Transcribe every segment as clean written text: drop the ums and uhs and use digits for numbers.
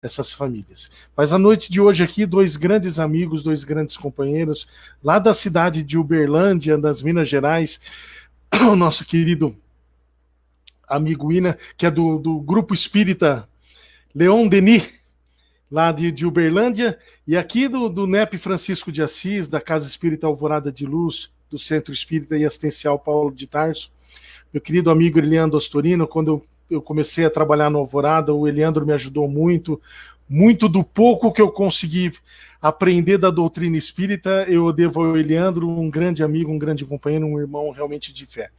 essas famílias. Mas a noite de hoje aqui, dois grandes amigos, dois grandes companheiros, lá da cidade de Uberlândia, das Minas Gerais, o nosso querido amigo Ina, que é do Grupo Espírita Leon Denis, lá de Uberlândia, e aqui do NEP Francisco de Assis, da Casa Espírita Alvorada de Luz, do Centro Espírita e Assistencial Paulo de Tarso. Meu querido amigo Eliandro Ostorino, quando eu comecei a trabalhar no Alvorada, o Eliandro me ajudou muito, muito do pouco que eu consegui aprender da doutrina espírita, eu devo ao Eliandro, um grande amigo, um grande companheiro, um irmão realmente de fé.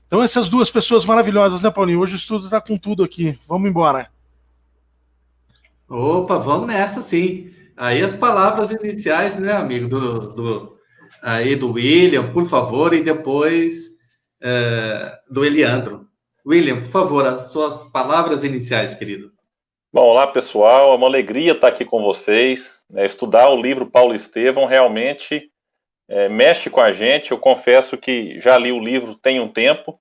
Então essas duas pessoas maravilhosas, né, Paulinho? Hoje o estudo está com tudo aqui. Vamos embora. Opa, vamos nessa, sim. Aí as palavras iniciais, né, amigo, aí do William, por favor, e depois do Eliandro. William, por favor, as suas palavras iniciais, querido. Bom, olá pessoal, é uma alegria estar aqui com vocês. Estudar o livro Paulo Estevão realmente mexe com a gente. Eu confesso que já li o livro tem um tempo,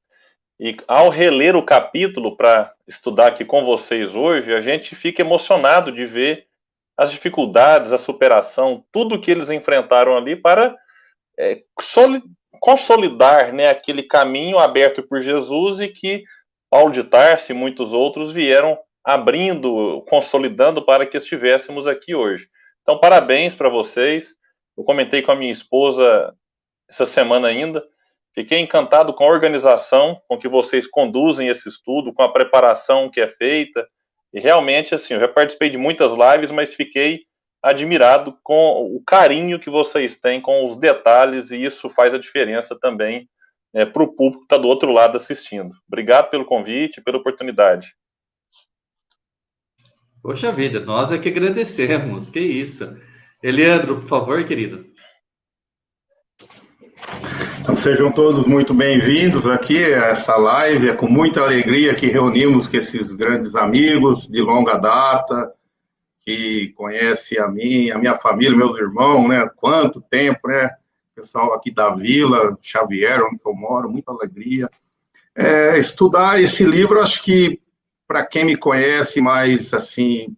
e ao reler o capítulo para estudar aqui com vocês hoje, a gente fica emocionado de ver as dificuldades, a superação, tudo que eles enfrentaram ali para consolidar, né, aquele caminho aberto por Jesus e que Paulo de Tarso e muitos outros vieram abrindo, consolidando para que estivéssemos aqui hoje. Então, parabéns para vocês. Eu comentei com a minha esposa essa semana ainda. Fiquei encantado com a organização com que vocês conduzem esse estudo, com a preparação que é feita. E realmente, assim, eu já participei de muitas lives, mas fiquei admirado com o carinho que vocês têm com os detalhes, e isso faz a diferença também para o público que está do outro lado assistindo. Obrigado pelo convite, pela oportunidade. Poxa vida, nós é que agradecemos, que isso. Eliandro, por favor, querido. Então, sejam todos muito bem-vindos aqui a essa live. É com muita alegria que reunimos com esses grandes amigos de longa data, que conhecem a minha família, meus irmãos, né? Quanto tempo, né? Pessoal aqui da Vila Xavier, onde eu moro, muita alegria. Estudar esse livro, acho que para quem me conhece mais assim,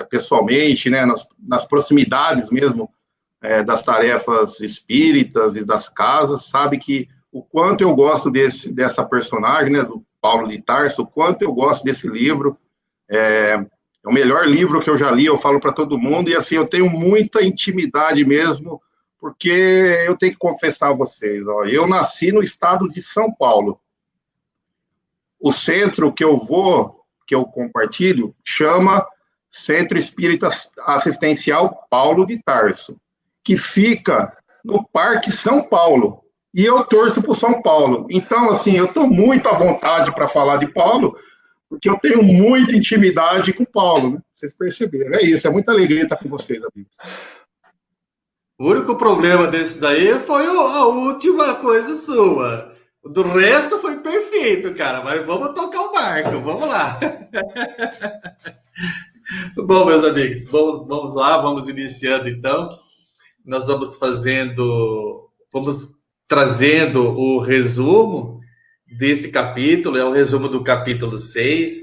pessoalmente, né? Nas proximidades mesmo, das tarefas espíritas e das casas, sabe que o quanto eu gosto dessa personagem, né, do Paulo de Tarso, o quanto eu gosto desse livro. É o melhor livro que eu já li, eu falo para todo mundo, e assim, eu tenho muita intimidade mesmo, porque eu tenho que confessar a vocês, ó, eu nasci no estado de São Paulo. O centro que eu compartilho, chama Centro Espírita Assistencial Paulo de Tarso, que fica no Parque São Paulo, e eu torço para o São Paulo. Então, assim, eu estou muito à vontade para falar de Paulo, porque eu tenho muita intimidade com o Paulo, né? Vocês perceberam. É isso, é muita alegria estar com vocês, amigos. O único problema desse daí foi a última coisa sua. Do resto foi perfeito, cara, mas vamos tocar o barco, vamos lá. Bom, meus amigos, vamos lá, vamos iniciando então. Nós vamos trazendo o resumo desse capítulo, é o resumo do capítulo 6,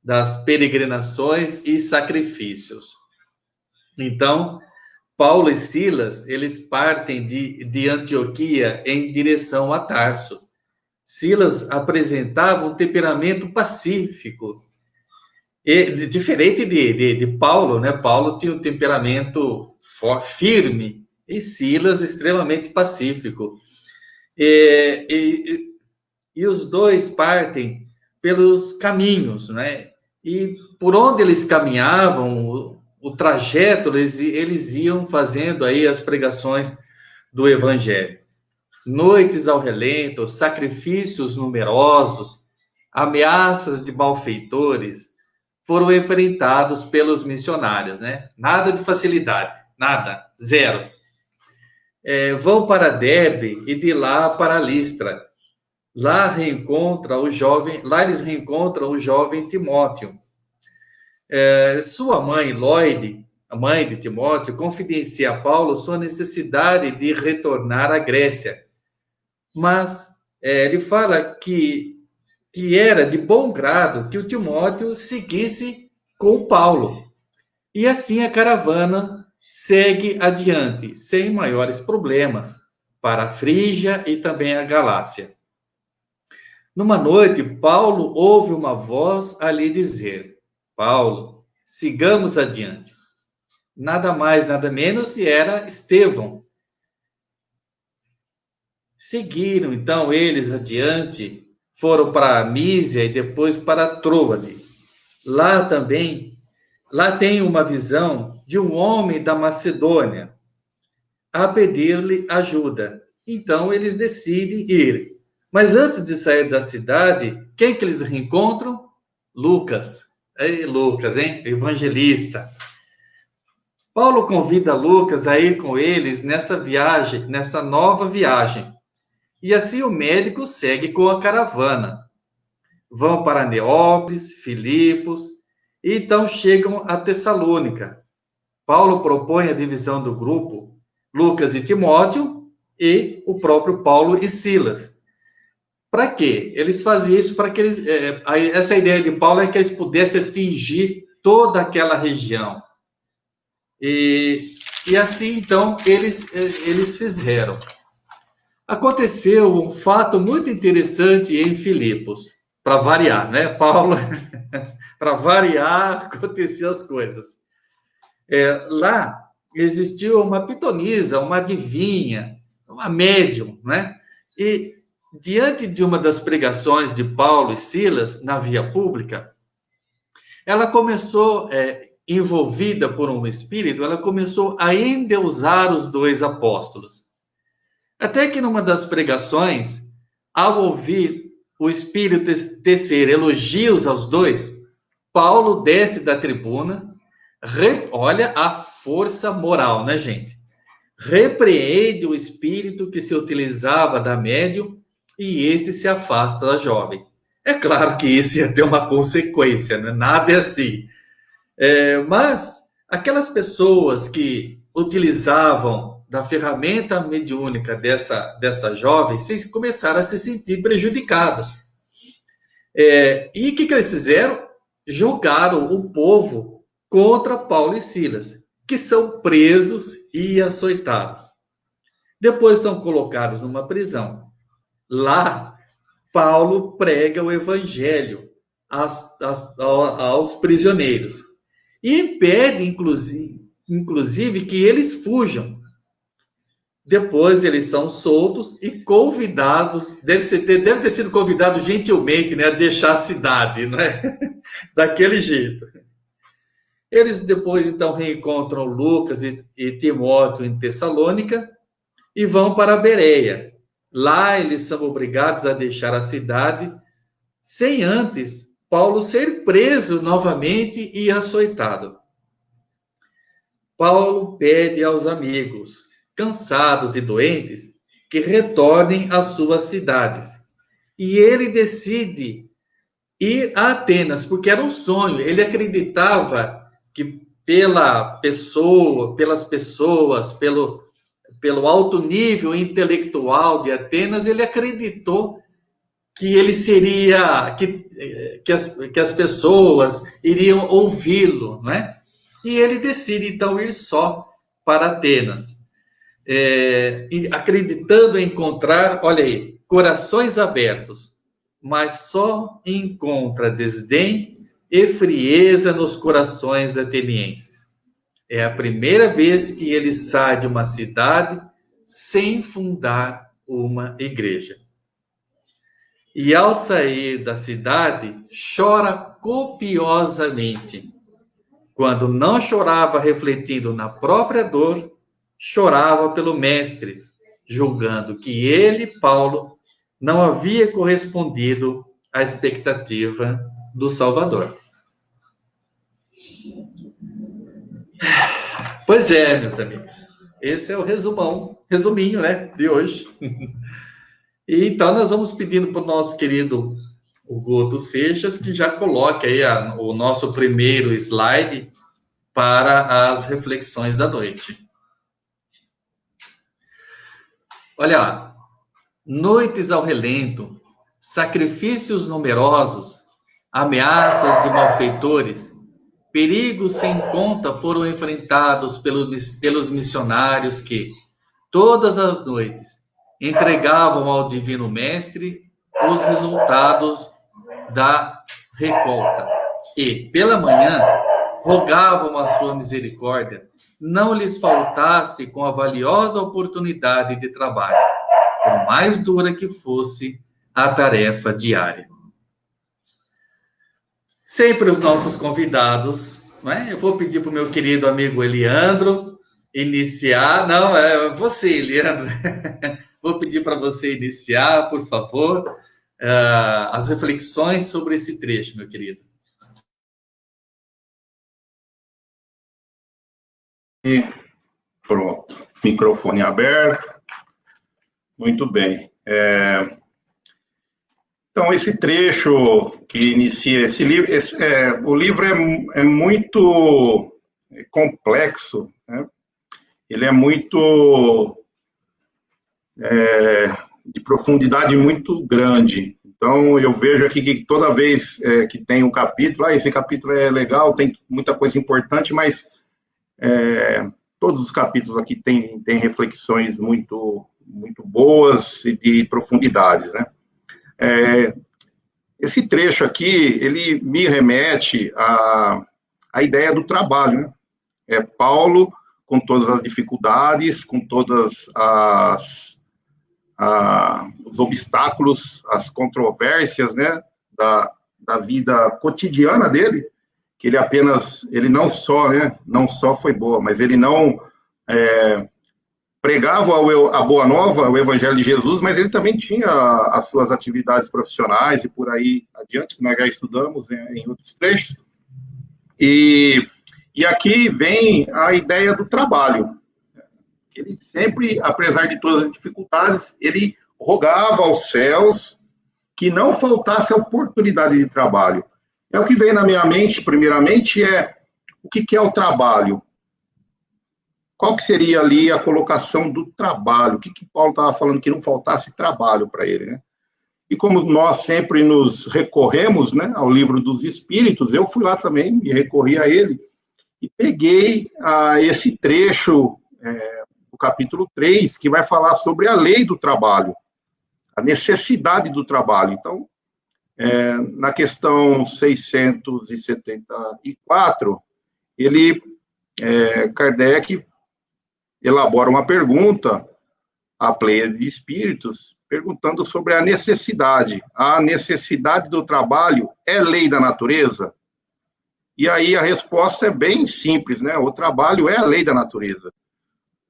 das peregrinações e sacrifícios. Então, Paulo e Silas, eles partem de Antioquia em direção a Tarso. Silas apresentava um temperamento pacífico, e, diferente de Paulo, né? Paulo tinha um temperamento firme, e Silas extremamente pacífico. E os dois partem pelos caminhos, né? E por onde eles caminhavam, o trajeto, eles iam fazendo aí as pregações do Evangelho. Noites ao relento, sacrifícios numerosos, ameaças de malfeitores foram enfrentados pelos missionários, né? Nada de facilidade, nada, zero. Vão para Derbe e de lá para Listra. Lá eles reencontram o jovem Timóteo. Sua mãe, Lloyd, a mãe de Timóteo, confidencia a Paulo sua necessidade de retornar à Grécia. Mas ele fala que era de bom grado que o Timóteo seguisse com Paulo. E assim a caravana segue adiante, sem maiores problemas, para a Frígia e também a Galácia. Numa noite, Paulo ouve uma voz ali dizer: Paulo, sigamos adiante. Nada mais, nada menos, e era Estevão. Seguiram, então, eles adiante, foram para a Mísia e depois para Tróade. Lá tem uma visão de um homem da Macedônia a pedir-lhe ajuda. Então, eles decidem ir. Mas antes de sair da cidade, quem que eles reencontram? Lucas. Ei, Lucas, hein? Evangelista. Paulo convida Lucas a ir com eles nessa viagem, nessa nova viagem. E assim o médico segue com a caravana. Vão para Neópolis, Filipos, e então chegam a Tessalônica. Paulo propõe a divisão do grupo, Lucas e Timóteo, e o próprio Paulo e Silas. Para quê? Eles faziam isso para que eles... essa ideia de Paulo é que eles pudessem atingir toda aquela região. E assim, então, eles fizeram. Aconteceu um fato muito interessante em Filipos, para variar, né? Paulo, para variar, aconteciam as coisas. Lá existiu uma pitonisa, uma adivinha, uma médium, né? E diante de uma das pregações de Paulo e Silas na via pública, ela começou, envolvida por um espírito, ela começou a endeusar os dois apóstolos. Até que numa das pregações, ao ouvir o espírito tecer elogios aos dois, Paulo desce da tribuna, olha a força moral, né, gente? Repreende o espírito que se utilizava da médium e este se afasta da jovem. É claro que isso ia ter uma consequência, né? Nada é assim. Mas aquelas pessoas que utilizavam da ferramenta mediúnica dessa jovem começaram a se sentir prejudicados. E o que eles fizeram? Julgaram o povo contra Paulo e Silas, que são presos e açoitados. Depois são colocados numa prisão. Lá, Paulo prega o evangelho aos prisioneiros e impede, inclusive, que eles fujam. Depois eles são soltos e convidados, deve ter sido convidado gentilmente, né, a deixar a cidade, né? Daquele jeito. Eles depois, então, reencontram Lucas e Timóteo em Tessalônica e vão para Bereia. Lá eles são obrigados a deixar a cidade, sem antes Paulo ser preso novamente e açoitado. Paulo pede aos amigos, cansados e doentes, que retornem às suas cidades. E ele decide ir a Atenas, porque era um sonho. Ele acreditava que pelas pessoas, pelo alto nível intelectual de Atenas, ele acreditou que ele seria, que as pessoas iriam ouvi-lo, né? E ele decide, então, ir só para Atenas, acreditando encontrar, olha aí, corações abertos, mas só encontra desdém e frieza nos corações atenienses. É a primeira vez que ele sai de uma cidade sem fundar uma igreja. E ao sair da cidade, chora copiosamente. Quando não chorava refletindo na própria dor, chorava pelo mestre, julgando que ele, Paulo, não havia correspondido à expectativa do Salvador. Pois é, meus amigos. Esse é o resuminho, né, de hoje. E então nós vamos pedindo para o nosso querido Guto Seixas que já coloque aí o nosso primeiro slide para as reflexões da noite. Olha lá. Noites ao relento, sacrifícios numerosos, ameaças de malfeitores, perigos sem conta foram enfrentados pelos missionários que, todas as noites, entregavam ao Divino Mestre os resultados da recolta e, pela manhã, rogavam a sua misericórdia não lhes faltasse com a valiosa oportunidade de trabalho, por mais dura que fosse a tarefa diária. Sempre os nossos convidados, não é? Eu vou pedir para o meu querido amigo Eliandro iniciar. Não, é você, Eliandro. Vou pedir para você iniciar, por favor, as reflexões sobre esse trecho, meu querido. E pronto, microfone aberto. Muito bem. Então, esse trecho que inicia esse livro, o livro é muito complexo, né? Ele é muito de profundidade muito grande. Então, eu vejo aqui que toda vez que tem um capítulo, esse capítulo é legal, tem muita coisa importante, mas todos os capítulos aqui têm reflexões muito, muito boas e de profundidades, né? Esse trecho aqui, ele me remete à ideia do trabalho, né? Paulo, com todas as dificuldades, com todas os obstáculos, as controvérsias, né, da vida cotidiana dele, que ele não só foi boa, mas ele não pregava a boa nova, o evangelho de Jesus, mas ele também tinha as suas atividades profissionais e por aí adiante, que nós já estudamos em outros trechos. E aqui vem a ideia do trabalho. Ele sempre, apesar de todas as dificuldades, ele rogava aos céus que não faltasse a oportunidade de trabalho. O que vem na minha mente, primeiramente, o que é o trabalho? Qual que seria ali a colocação do trabalho? O que Paulo estava falando que não faltasse trabalho para ele, né? E como nós sempre nos recorremos, né, ao livro dos Espíritos, eu fui lá também e recorri a ele e peguei esse trecho do capítulo 3, que vai falar sobre a lei do trabalho, a necessidade do trabalho. Então, na questão 674, Kardec elabora uma pergunta à Pleiade de Espíritos, perguntando sobre a necessidade. A necessidade do trabalho é lei da natureza? E aí a resposta é bem simples, né? O trabalho é a lei da natureza.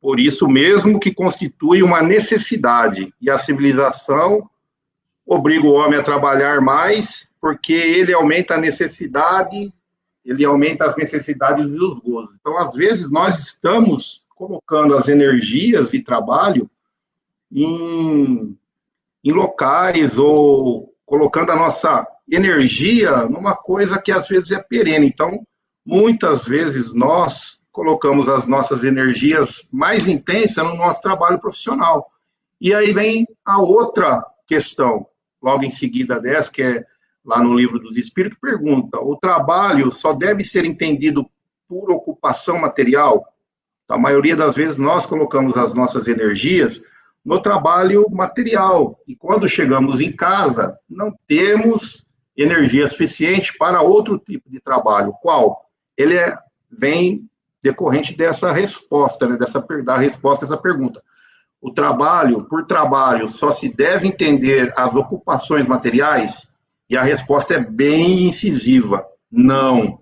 Por isso mesmo que constitui uma necessidade, e a civilização obriga o homem a trabalhar mais, porque ele aumenta a necessidade, ele aumenta as necessidades e os gozos. Então, às vezes, nós estamos colocando as energias de trabalho em locais, ou colocando a nossa energia numa coisa que, às vezes, é perene. Então, muitas vezes, nós colocamos as nossas energias mais intensas no nosso trabalho profissional. E aí vem a outra questão, logo em seguida dessa, que é lá no Livro dos Espíritos, pergunta: o trabalho só deve ser entendido por ocupação material? A maioria das vezes nós colocamos as nossas energias no trabalho material, e quando chegamos em casa, não temos energia suficiente para outro tipo de trabalho. Qual? Ele vem decorrente dessa resposta, né, da resposta a essa pergunta. O trabalho, por trabalho, só se deve entender as ocupações materiais? E a resposta é bem incisiva: não.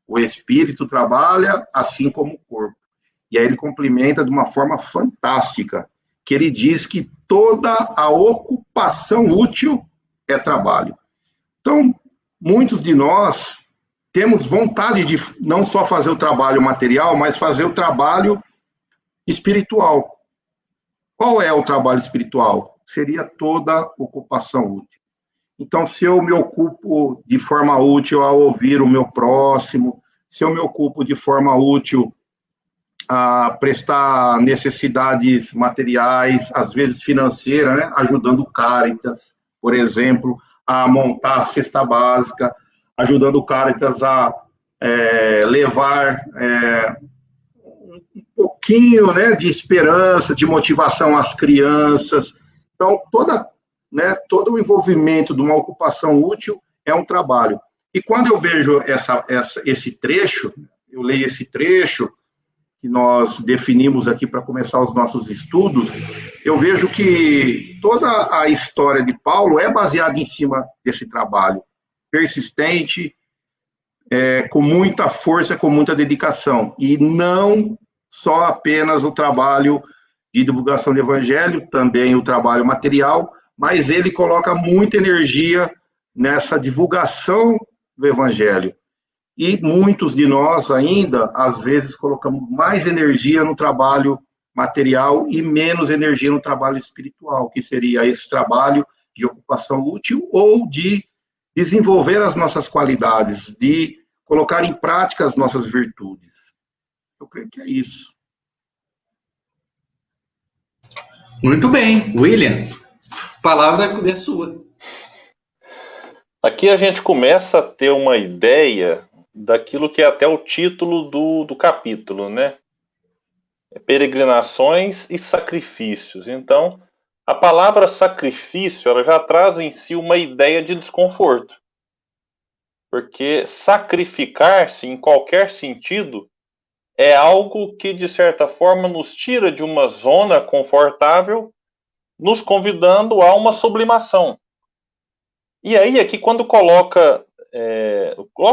O espírito trabalha assim como o corpo. E aí ele complementa de uma forma fantástica, que ele diz que toda a ocupação útil é trabalho. Então, muitos de nós temos vontade de não só fazer o trabalho material, mas fazer o trabalho espiritual. Qual é o trabalho espiritual? Seria toda ocupação útil. Então, se eu me ocupo de forma útil a ouvir o meu próximo, se eu me ocupo de forma útil a prestar necessidades materiais, às vezes financeiras, né, ajudando o Caritas, por exemplo, a montar a cesta básica, ajudando o Caritas a levar um pouquinho, né, de esperança, de motivação às crianças. Então, todo o envolvimento de uma ocupação útil é um trabalho. E quando eu vejo esse trecho, eu leio esse trecho que nós definimos aqui para começar os nossos estudos, eu vejo que toda a história de Paulo é baseada em cima desse trabalho persistente, com muita força, com muita dedicação, e não só apenas o trabalho de divulgação do evangelho, também o trabalho material, mas ele coloca muita energia nessa divulgação do evangelho. E muitos de nós ainda, às vezes, colocamos mais energia no trabalho material e menos energia no trabalho espiritual, que seria esse trabalho de ocupação útil ou de desenvolver as nossas qualidades, de colocar em prática as nossas virtudes. Eu creio que é isso. Muito bem. William, a palavra é sua. Aqui a gente começa a ter uma ideia daquilo que é até o título do capítulo, né? Peregrinações e sacrifícios. Então, a palavra sacrifício, ela já traz em si uma ideia de desconforto. Porque sacrificar-se, em qualquer sentido, é algo que, de certa forma, nos tira de uma zona confortável, nos convidando a uma sublimação. E aí, aqui, quando coloca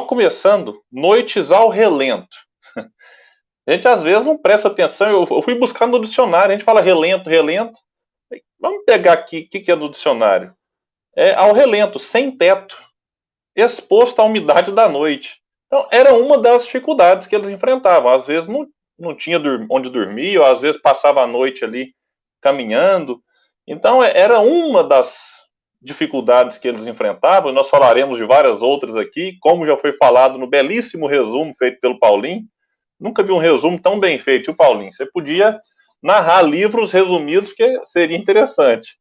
começando, noites ao relento. A gente, às vezes, não presta atenção. Eu fui buscar no dicionário, a gente fala relento. Vamos pegar aqui, o que é no dicionário? É ao relento, sem teto, exposto à umidade da noite. Então, era uma das dificuldades que eles enfrentavam. Às vezes, não tinha onde dormir, ou às vezes passava a noite ali caminhando. Então, era uma das dificuldades que eles enfrentavam, e nós falaremos de várias outras aqui, como já foi falado no belíssimo resumo feito pelo Paulinho. Nunca vi um resumo tão bem feito, viu, Paulinho? Você podia narrar livros resumidos, porque seria interessante.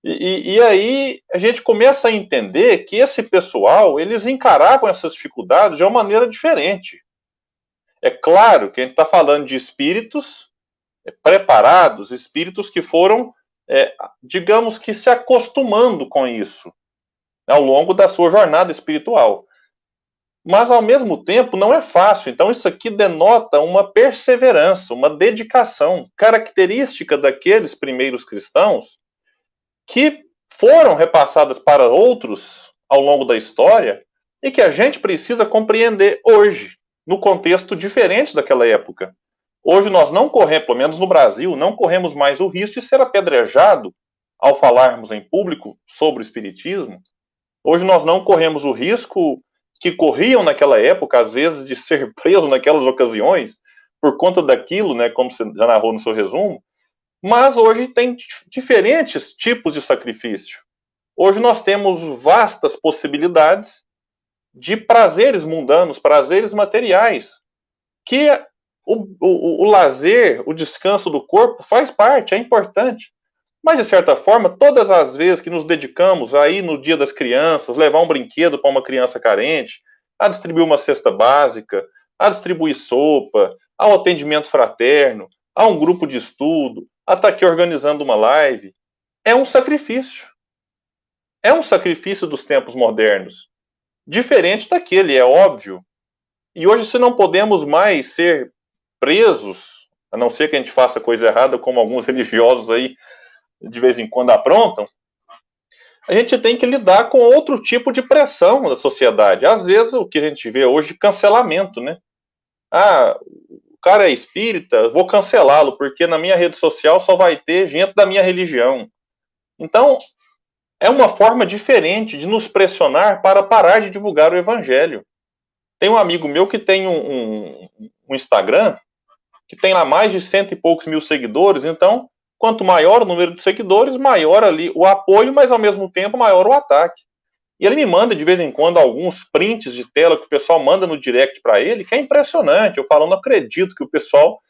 E aí a gente começa a entender que esse pessoal, eles encaravam essas dificuldades de uma maneira diferente. É claro que a gente está falando de espíritos preparados, espíritos que foram, digamos que, se acostumando com isso ao longo da sua jornada espiritual. Mas, ao mesmo tempo, não é fácil. Então, isso aqui denota uma perseverança, uma dedicação, característica daqueles primeiros cristãos que foram repassadas para outros ao longo da história e que a gente precisa compreender hoje, no contexto diferente daquela época. Hoje nós não corremos, pelo menos no Brasil, não corremos mais o risco de ser apedrejado ao falarmos em público sobre o espiritismo. Hoje nós não corremos o risco que corriam naquela época, às vezes, de ser preso naquelas ocasiões, por conta daquilo, né, como você já narrou no seu resumo. Mas hoje tem diferentes tipos de sacrifício. Hoje nós temos vastas possibilidades de prazeres mundanos, prazeres materiais, que o lazer, o descanso do corpo faz parte, é importante. Mas, de certa forma, todas as vezes que nos dedicamos aí no Dia das Crianças, levar um brinquedo para uma criança carente, a distribuir uma cesta básica, a distribuir sopa, ao atendimento fraterno, a um grupo de estudo, a estar aqui organizando uma live, é um sacrifício. É um sacrifício dos tempos modernos. Diferente daquele, é óbvio. E hoje, se não podemos mais ser presos, a não ser que a gente faça coisa errada, como alguns religiosos aí de vez em quando aprontam, a gente tem que lidar com outro tipo de pressão da sociedade. Às vezes, o que a gente vê hoje, cancelamento, né? O cara é espírita, vou cancelá-lo, porque na minha rede social só vai ter gente da minha religião. Então, é uma forma diferente de nos pressionar para parar de divulgar o evangelho. Tem um amigo meu que tem um Instagram, que tem lá mais de 100 e poucos mil seguidores, então, quanto maior o número de seguidores, maior ali o apoio, mas ao mesmo tempo maior o ataque. E ele me manda de vez em quando alguns prints de tela que o pessoal manda no direct para ele, que é impressionante. Eu falo, não acredito que o pessoal...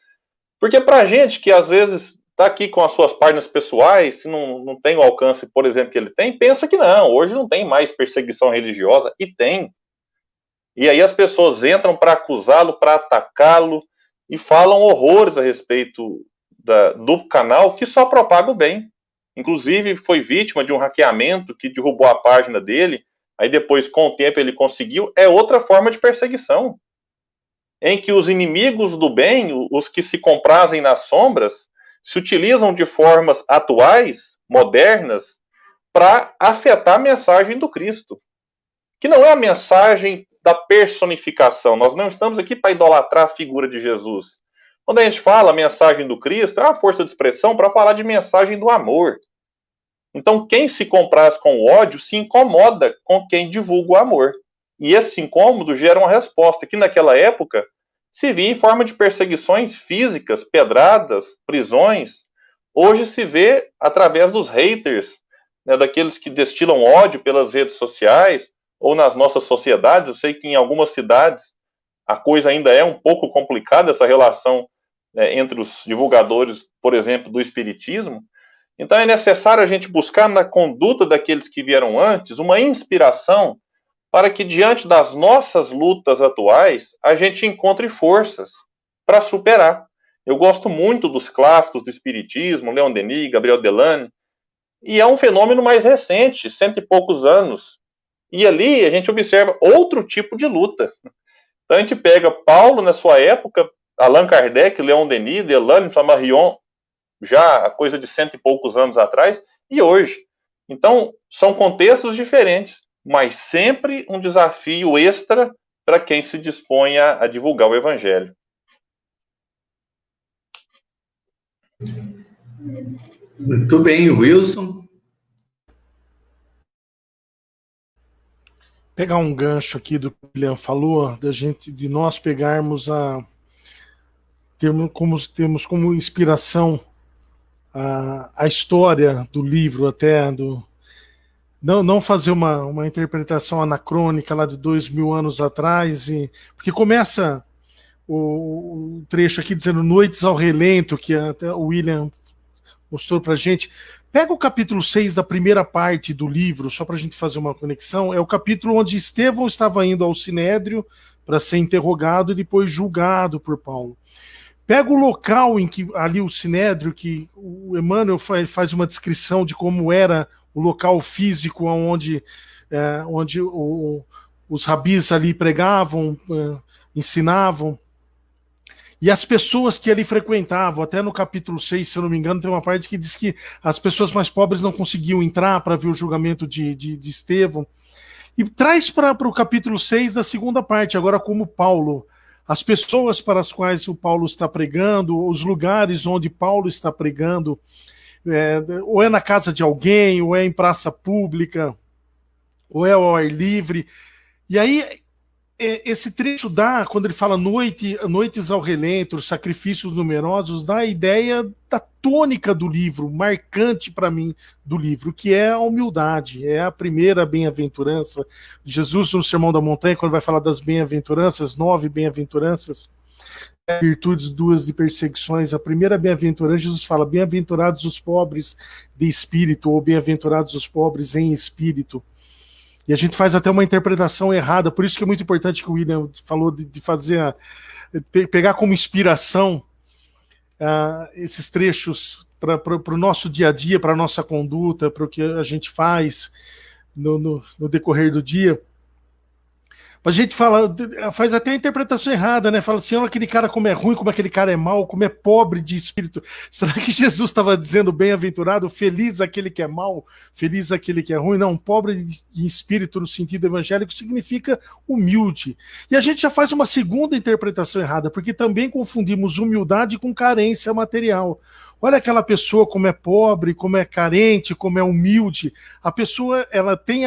Porque pra gente que às vezes está aqui com as suas páginas pessoais, se não tem o alcance, por exemplo, que ele tem, pensa que não, hoje não tem mais perseguição religiosa, e tem. E aí as pessoas entram para acusá-lo, para atacá-lo, e falam horrores a respeito do canal, que só propaga o bem. Inclusive, foi vítima de um hackeamento que derrubou a página dele, aí depois, com o tempo, ele conseguiu. É outra forma de perseguição, em que os inimigos do bem, os que se comprazem nas sombras, se utilizam de formas atuais, modernas, para afetar a mensagem do Cristo, que não é a mensagem da personificação. Nós não estamos aqui para idolatrar a figura de Jesus. Quando a gente fala a mensagem do Cristo, é uma força de expressão para falar de mensagem do amor. Então, quem se compraz com o ódio se incomoda com quem divulga o amor. E esse incômodo gera uma resposta, que naquela época se via em forma de perseguições físicas, pedradas, prisões. Hoje se vê através dos haters, né, daqueles que destilam ódio pelas redes sociais ou nas nossas sociedades. Eu sei que em algumas cidades a coisa ainda é um pouco complicada, essa relação, né, entre os divulgadores, por exemplo, do espiritismo. Então é necessário a gente buscar na conduta daqueles que vieram antes uma inspiração para que, diante das nossas lutas atuais, a gente encontre forças para superar. Eu gosto muito dos clássicos do espiritismo, Leon Denis, Gabriel Delane, e é um fenômeno mais recente, 100 e poucos anos. E ali a gente observa outro tipo de luta. Então a gente pega Paulo na sua época, Allan Kardec, Leon Denis, Delane, Flammarion, já a coisa de 100 e poucos anos atrás, e hoje. Então, são contextos diferentes, mas sempre um desafio extra para quem se dispõe a divulgar o Evangelho. Muito bem, Wilson. Pegar um gancho aqui do que o William falou, de nós pegarmos temos como inspiração a história do livro, até não fazer uma interpretação anacrônica lá de 2000 anos atrás, porque começa o trecho aqui dizendo noites ao relento, que até o William mostrou pra gente. Pega o capítulo 6 da primeira parte do livro, só para a gente fazer uma conexão. É o capítulo onde Estevão estava indo ao Sinédrio para ser interrogado e depois julgado por Paulo. Pega o local em que ali o Sinédrio, que o Emmanuel faz uma descrição de como era o local físico onde os rabis ali pregavam, ensinavam. E as pessoas que ali frequentavam, até no capítulo 6, se eu não me engano, tem uma parte que diz que as pessoas mais pobres não conseguiam entrar para ver o julgamento de Estevão. E traz para o capítulo 6 da segunda parte, agora como Paulo. As pessoas para as quais o Paulo está pregando, os lugares onde Paulo está pregando, ou é na casa de alguém, ou é em praça pública, ou é ao ar livre. E aí esse trecho dá, quando ele fala noites ao relento, sacrifícios numerosos, dá a ideia da tônica do livro, marcante para mim do livro, que é a humildade, é a primeira bem-aventurança. Jesus, no Sermão da Montanha, quando vai falar das bem-aventuranças, 9 bem-aventuranças, virtudes, 2 de perseguições. A primeira bem-aventurança, Jesus fala, bem-aventurados os pobres de espírito, ou bem-aventurados os pobres em espírito. E a gente faz até uma interpretação errada, por isso que é muito importante que o William falou de fazer pegar como inspiração esses trechos para o nosso dia a dia, para a nossa conduta, para o que a gente faz no decorrer do dia. A gente faz até a interpretação errada, né? Fala assim, aquele cara como é ruim, como aquele cara é mau, como é pobre de espírito. Será que Jesus estava dizendo bem-aventurado, feliz aquele que é mau, feliz aquele que é ruim? Não, pobre de espírito no sentido evangélico significa humilde. E a gente já faz uma segunda interpretação errada, porque também confundimos humildade com carência material. Olha aquela pessoa como é pobre, como é carente, como é humilde. A pessoa, ela tem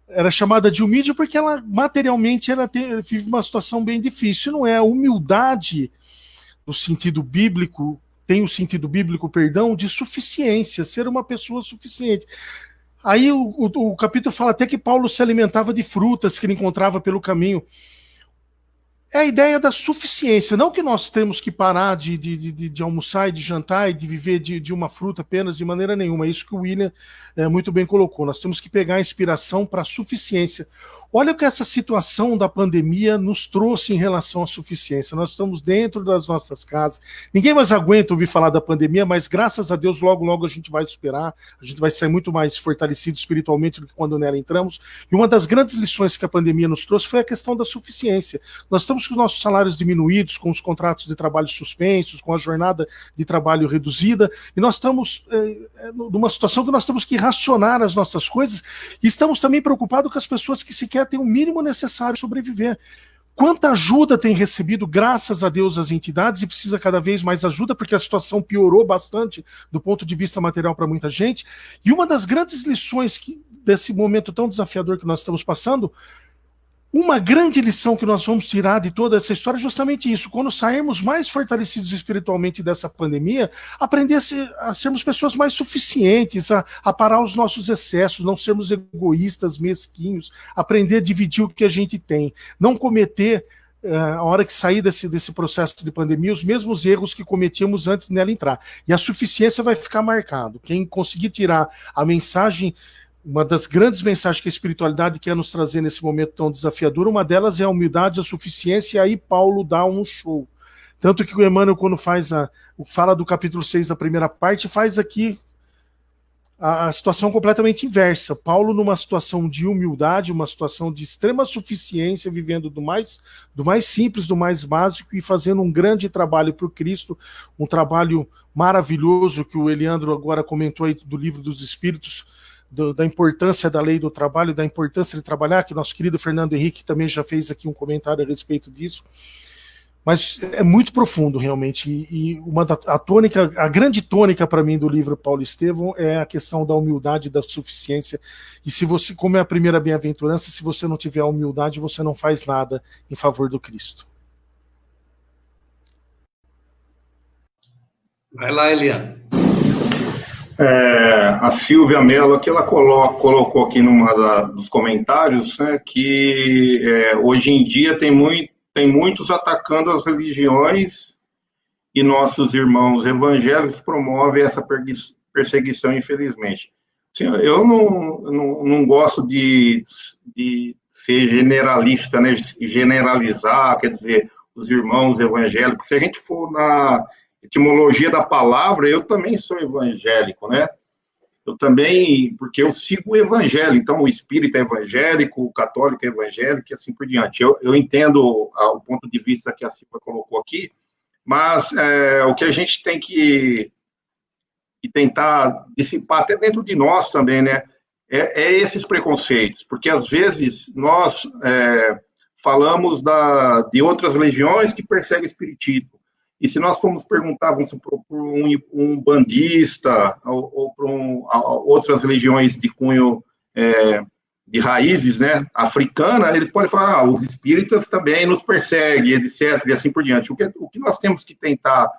era chamada de humilde porque ela materialmente vive uma situação bem difícil. Não é a humildade no sentido bíblico, tem o sentido bíblico, perdão, de suficiência, ser uma pessoa suficiente. Aí o capítulo fala até que Paulo se alimentava de frutas que ele encontrava pelo caminho. É a ideia da suficiência, não que nós temos que parar de almoçar e de jantar e de viver de uma fruta apenas de maneira nenhuma. É isso que o William muito bem colocou. Nós temos que pegar a inspiração para a suficiência. Olha o que essa situação da pandemia nos trouxe em relação à suficiência. Nós estamos dentro das nossas casas. Ninguém mais aguenta ouvir falar da pandemia, mas graças a Deus, logo, logo a gente vai superar. A gente vai sair muito mais fortalecido espiritualmente do que quando nela entramos. E uma das grandes lições que a pandemia nos trouxe foi a questão da suficiência. Nós estamos com os nossos salários diminuídos, com os contratos de trabalho suspensos, com a jornada de trabalho reduzida, e nós estamos numa situação que nós temos que racionar as nossas coisas, e estamos também preocupados com as pessoas que sequer têm o mínimo necessário para sobreviver. Quanta ajuda tem recebido, graças a Deus, as entidades, e precisa cada vez mais ajuda, porque a situação piorou bastante do ponto de vista material para muita gente. E uma das grandes lições desse momento tão desafiador que nós estamos passando, uma grande lição que nós vamos tirar de toda essa história é justamente isso. Quando sairmos mais fortalecidos espiritualmente dessa pandemia, aprender a sermos pessoas mais suficientes, a parar os nossos excessos, não sermos egoístas, mesquinhos, aprender a dividir o que a gente tem, não cometer, a hora que sair desse processo de pandemia, os mesmos erros que cometíamos antes nela entrar. E a suficiência vai ficar marcado. Quem conseguir tirar a mensagem, uma das grandes mensagens que a espiritualidade quer nos trazer nesse momento tão desafiador, uma delas é a humildade, a suficiência, e aí Paulo dá um show. Tanto que o Emmanuel, quando fala do capítulo 6 da primeira parte, faz aqui a situação completamente inversa. Paulo, numa situação de humildade, uma situação de extrema suficiência, vivendo do mais simples, do mais básico, e fazendo um grande trabalho para o Cristo, um trabalho maravilhoso que o Eliandro agora comentou aí do Livro dos Espíritos, da importância da lei do trabalho, da importância de trabalhar, que nosso querido Fernando Henrique também já fez aqui um comentário a respeito disso. Mas é muito profundo, realmente. E a grande tônica para mim do livro Paulo Estevão é a questão da humildade e da suficiência. E se você, como é a primeira bem-aventurança, se você não tiver a humildade, você não faz nada em favor do Cristo. Vai lá, Eliane. A Silvia Mello, aqui ela colocou aqui dos comentários, né, que hoje em dia tem muitos atacando as religiões, e nossos irmãos evangélicos promovem essa perseguição, infelizmente. Assim, eu não gosto de ser generalista, né, generalizar, quer dizer, os irmãos evangélicos. Se a gente for na etimologia da palavra, eu também sou evangélico, né? Eu também, porque eu sigo o evangelho, então o espírita é evangélico, o católico é evangélico e assim por diante. Eu entendo o ponto de vista que a Silvia colocou aqui, mas o que a gente tem que tentar dissipar até dentro de nós também, né? É esses preconceitos, porque às vezes nós falamos de outras religiões que perseguem o espiritismo. E se nós formos perguntar, vamos supor, por um bandista ou por outras religiões de cunho de raízes, né, africana, eles podem falar, os espíritas também nos perseguem, etc., e assim por diante. O que nós temos que tentar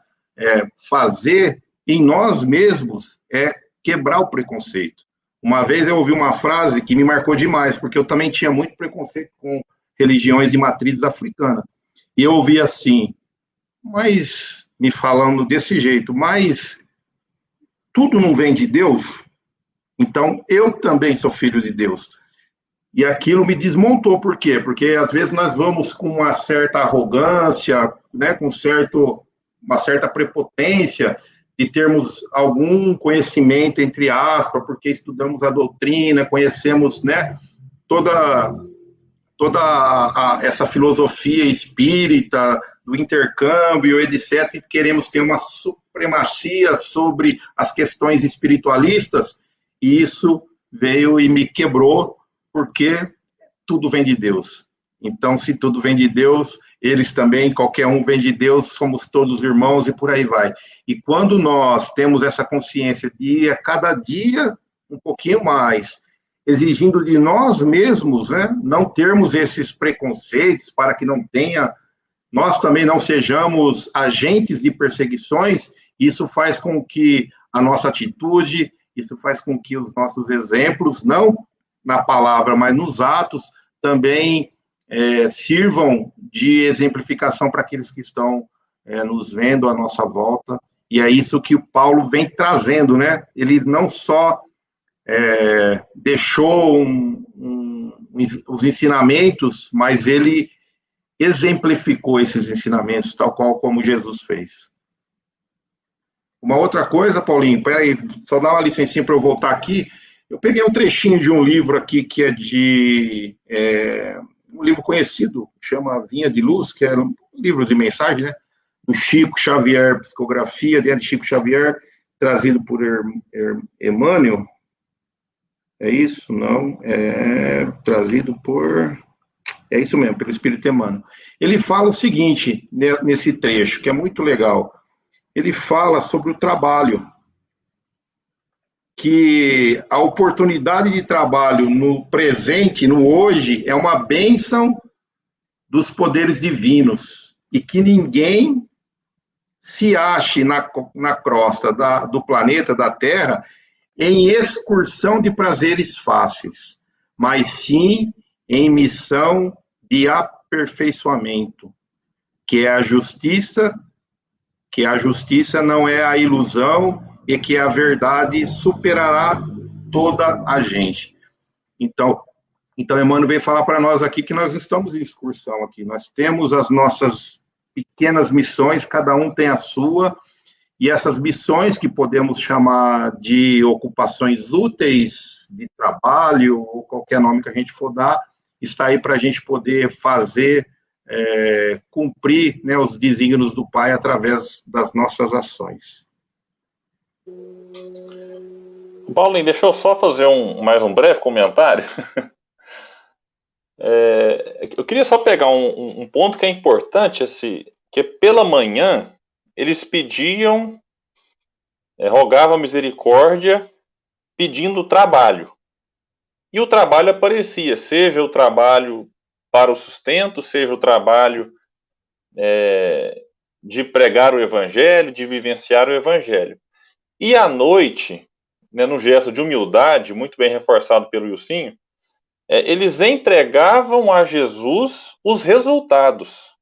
fazer em nós mesmos é quebrar o preconceito. Uma vez eu ouvi uma frase que me marcou demais, porque eu também tinha muito preconceito com religiões de matrizes africanas. E eu ouvi assim, mas, me falando desse jeito, mas tudo não vem de Deus? Então, eu também sou filho de Deus. E aquilo me desmontou, por quê? Porque, às vezes, nós vamos com uma certa arrogância, né, com uma certa prepotência, de termos algum conhecimento, entre aspas, porque estudamos a doutrina, conhecemos, né, toda essa filosofia espírita, do intercâmbio, etc., e queremos ter uma supremacia sobre as questões espiritualistas, e isso veio e me quebrou, porque tudo vem de Deus. Então, se tudo vem de Deus, eles também, qualquer um vem de Deus, somos todos irmãos, e por aí vai. E quando nós temos essa consciência de a cada dia um pouquinho mais, exigindo de nós mesmos, né, não termos esses preconceitos para que nós também não sejamos agentes de perseguições, isso faz com que a nossa atitude, isso faz com que os nossos exemplos, não na palavra, mas nos atos, também sirvam de exemplificação para aqueles que estão nos vendo à nossa volta, e é isso que o Paulo vem trazendo, né? Ele não só deixou um os ensinamentos, mas ele exemplificou esses ensinamentos, tal qual como Jesus fez. Uma outra coisa, Paulinho, peraí, só dá uma licencinha para eu voltar aqui. Eu peguei um trechinho de um livro aqui que é de um livro conhecido, chama Vinha de Luz, que é um livro de mensagem, né? Do Chico Xavier, psicografia de Chico Xavier, trazido por Emmanuel. É isso? Não. É trazido por... É isso mesmo, pelo Espírito Emmanuel. Ele fala o seguinte, nesse trecho, que é muito legal. Ele fala sobre o trabalho, que a oportunidade de trabalho no presente, no hoje, é uma bênção dos poderes divinos, e que ninguém se ache na crosta do planeta, da Terra, em excursão de prazeres fáceis, mas sim em missão de aperfeiçoamento, que a justiça não é a ilusão e que a verdade superará toda a gente. Então Emmanuel vem falar para nós aqui que nós estamos em excursão aqui, nós temos as nossas pequenas missões, cada um tem a sua, e essas missões que podemos chamar de ocupações úteis, de trabalho, ou qualquer nome que a gente for dar, está aí para a gente poder fazer, cumprir, né, os desígnios do Pai através das nossas ações. Paulinho, deixa eu só fazer mais um breve comentário. Eu queria só pegar um ponto que é importante, que pela manhã eles pediam, rogavam misericórdia, pedindo trabalho. E o trabalho aparecia, seja o trabalho para o sustento, seja o trabalho de pregar o evangelho, de vivenciar o evangelho. E à noite, né, no gesto de humildade, muito bem reforçado pelo Ilcinho, eles entregavam a Jesus os resultados.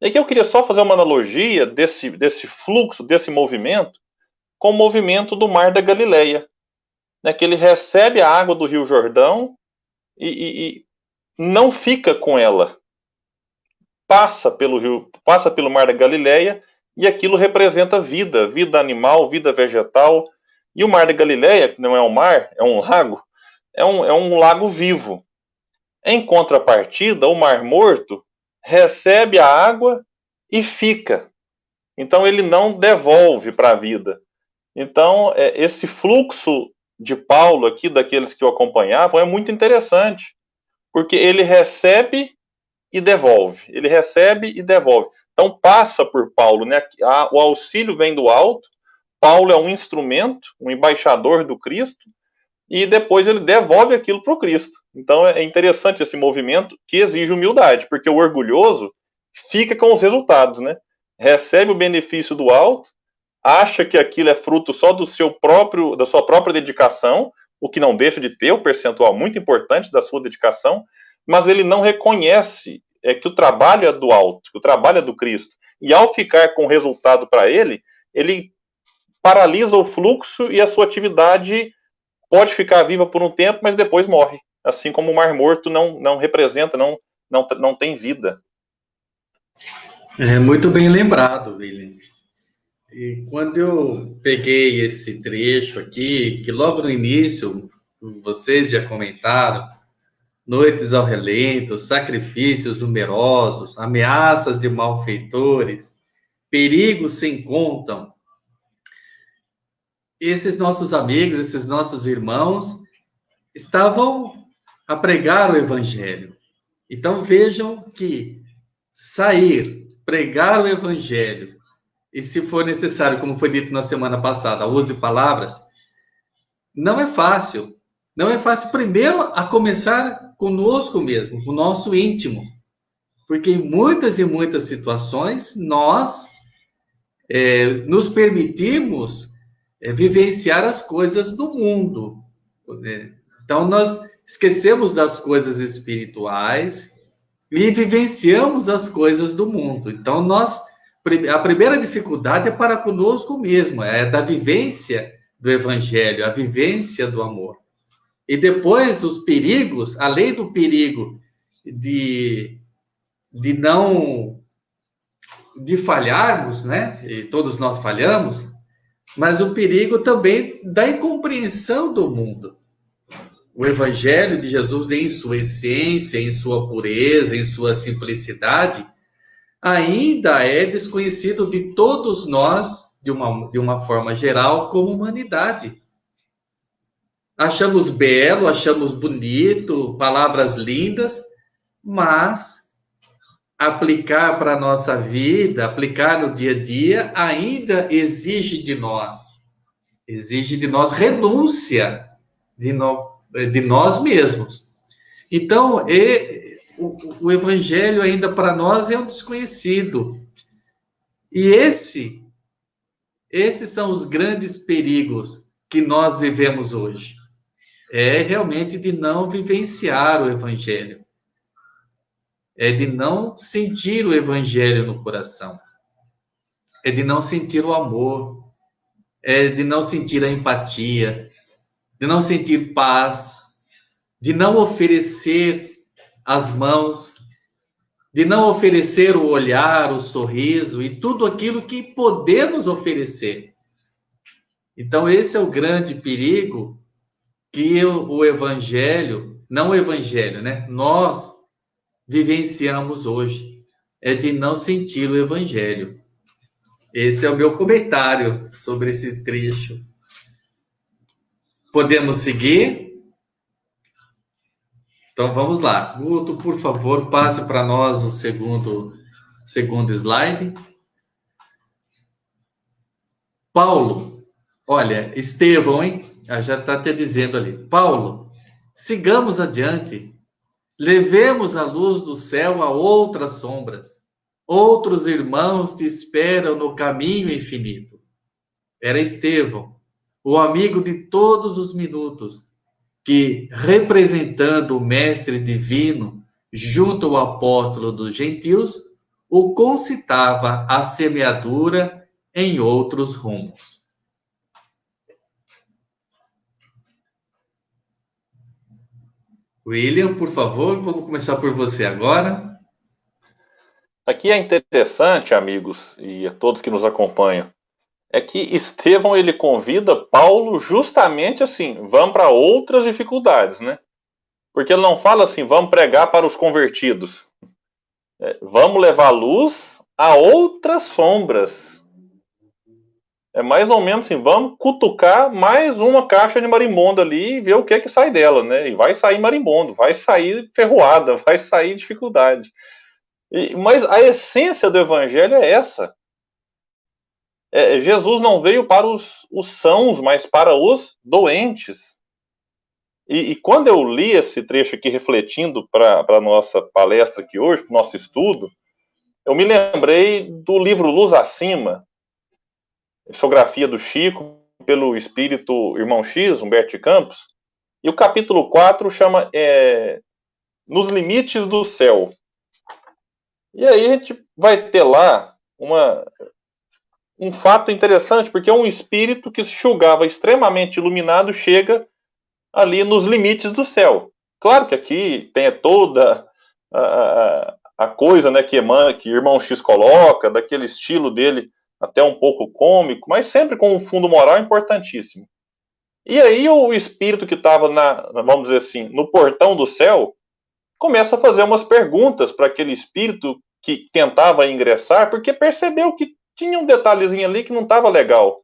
E aqui eu queria só fazer uma analogia desse fluxo, desse movimento, com o movimento do Mar da Galileia, né, que ele recebe a água do Rio Jordão e não fica com ela. Passa pelo Mar da Galileia, e aquilo representa vida animal, vida vegetal. E o Mar da Galileia, que não é um mar, é um lago, é um lago vivo. Em contrapartida, o Mar Morto recebe a água e fica. Então ele não devolve para a vida. Então esse fluxo de Paulo aqui, daqueles que o acompanhavam, é muito interessante, porque ele recebe e devolve. Ele recebe e devolve. Então passa por Paulo, né? O auxílio vem do alto, Paulo é um instrumento, um embaixador do Cristo, e depois ele devolve aquilo para o Cristo. Então é interessante esse movimento que exige humildade, porque o orgulhoso fica com os resultados, né? Recebe o benefício do alto, acha que aquilo é fruto só da sua própria dedicação, o que não deixa de ter o percentual muito importante da sua dedicação, mas ele não reconhece que o trabalho é do alto, que o trabalho é do Cristo. E ao ficar com o resultado para ele paralisa o fluxo e a sua atividade pode ficar viva por um tempo, mas depois morre. Assim como o Mar Morto não representa, não tem vida. Muito bem lembrado, William. E quando eu peguei esse trecho aqui, que logo no início, vocês já comentaram, noites ao relento, sacrifícios numerosos, ameaças de malfeitores, perigos sem conta. Esses nossos amigos, esses nossos irmãos, estavam a pregar o evangelho. Então vejam que sair, pregar o evangelho, e se for necessário, como foi dito na semana passada, use palavras, não é fácil. Não é fácil, primeiro, a começar conosco mesmo, com o nosso íntimo. Porque em muitas e muitas situações, nós nos permitimos vivenciar as coisas do mundo. Então, nós esquecemos das coisas espirituais e vivenciamos as coisas do mundo. Então, a primeira dificuldade é para conosco mesmo, é da vivência do evangelho, a vivência do amor. E depois os perigos, além do perigo de não de falharmos, né? E todos nós falhamos, mas o perigo também da incompreensão do mundo. O Evangelho de Jesus, em sua essência, em sua pureza, em sua simplicidade, ainda é desconhecido de todos nós, de uma forma geral, como humanidade. Achamos belo, achamos bonito, palavras lindas, mas aplicar para a nossa vida, aplicar no dia a dia, ainda exige de nós renúncia de nós mesmos. Então, o Evangelho ainda para nós é um desconhecido. E esses são os grandes perigos que nós vivemos hoje. É realmente de não vivenciar o Evangelho. É de não sentir o Evangelho no coração. É de não sentir o amor. É de não sentir a empatia. De não sentir paz. De não oferecer as mãos. De não oferecer o olhar, o sorriso e tudo aquilo que podemos oferecer. Então, esse é o grande perigo que o Evangelho, não o Evangelho, né? Nós vivenciamos hoje, é de não sentir o Evangelho. Esse é o meu comentário sobre esse trecho. Podemos seguir? Então vamos lá. Guto, por favor, passe para nós o segundo slide. Paulo, olha, Estevão, hein? Já está até dizendo ali. Paulo, sigamos adiante. Levemos a luz do céu a outras sombras. Outros irmãos te esperam no caminho infinito. Era Estevão, o amigo de todos os minutos, que, representando o Mestre Divino, junto ao apóstolo dos gentios, o concitava a semeadura em outros rumos. William, por favor, vamos começar por você agora. Aqui é interessante, amigos, e a todos que nos acompanham, é que Estevão, ele convida Paulo justamente assim, vamos para outras dificuldades, né? Porque ele não fala assim, vamos pregar para os convertidos. Vamos levar luz a outras sombras. É mais ou menos assim, vamos cutucar mais uma caixa de marimbondo ali e ver o que sai dela, né? E vai sair marimbondo, vai sair ferroada, vai sair dificuldade. Mas a essência do evangelho é essa. Jesus não veio para os sãos, mas para os doentes. E quando eu li esse trecho aqui, refletindo para a nossa palestra aqui hoje, para o nosso estudo, eu me lembrei do livro Luz Acima, psicografia do Chico, pelo espírito Irmão X, Humberto de Campos, e o capítulo 4 chama Nos Limites do Céu. E aí a gente vai ter lá um fato interessante, porque um espírito que se julgava extremamente iluminado chega ali nos limites do céu. Claro que aqui tem toda a coisa, né, que Irmão X coloca, daquele estilo dele até um pouco cômico, mas sempre com um fundo moral importantíssimo. E aí o espírito que estava, vamos dizer assim, no portão do céu, começa a fazer umas perguntas para aquele espírito que tentava ingressar, porque percebeu que tinha um detalhezinho ali que não estava legal.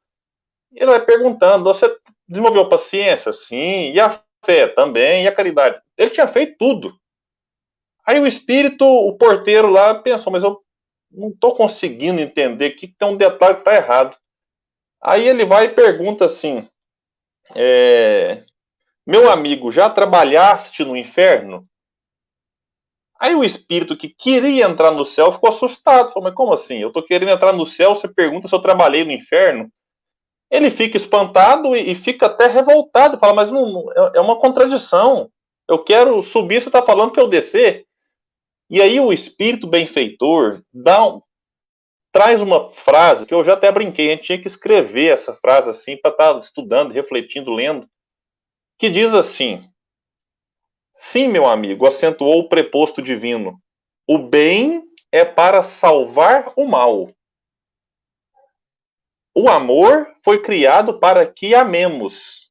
E ele vai perguntando, você desenvolveu paciência? Sim. E a fé? Também. E a caridade? Ele tinha feito tudo. Aí o espírito, o porteiro lá, pensou, mas eu não estou conseguindo entender que tem um detalhe que está errado. Aí ele vai e pergunta assim, meu amigo, já trabalhaste no inferno? Aí o espírito que queria entrar no céu ficou assustado. Falou, mas como assim? Eu estou querendo entrar no céu, você pergunta se eu trabalhei no inferno? Ele fica espantado e fica até revoltado. Fala, mas não, é uma contradição. Eu quero subir, você está falando que eu descer? E aí o espírito benfeitor traz uma frase que eu já até brinquei. A gente tinha que escrever essa frase assim para estar estudando, refletindo, lendo. que diz assim: sim, meu amigo, acentuou o preposto divino, o bem é para salvar o mal. O amor foi criado para que amemos.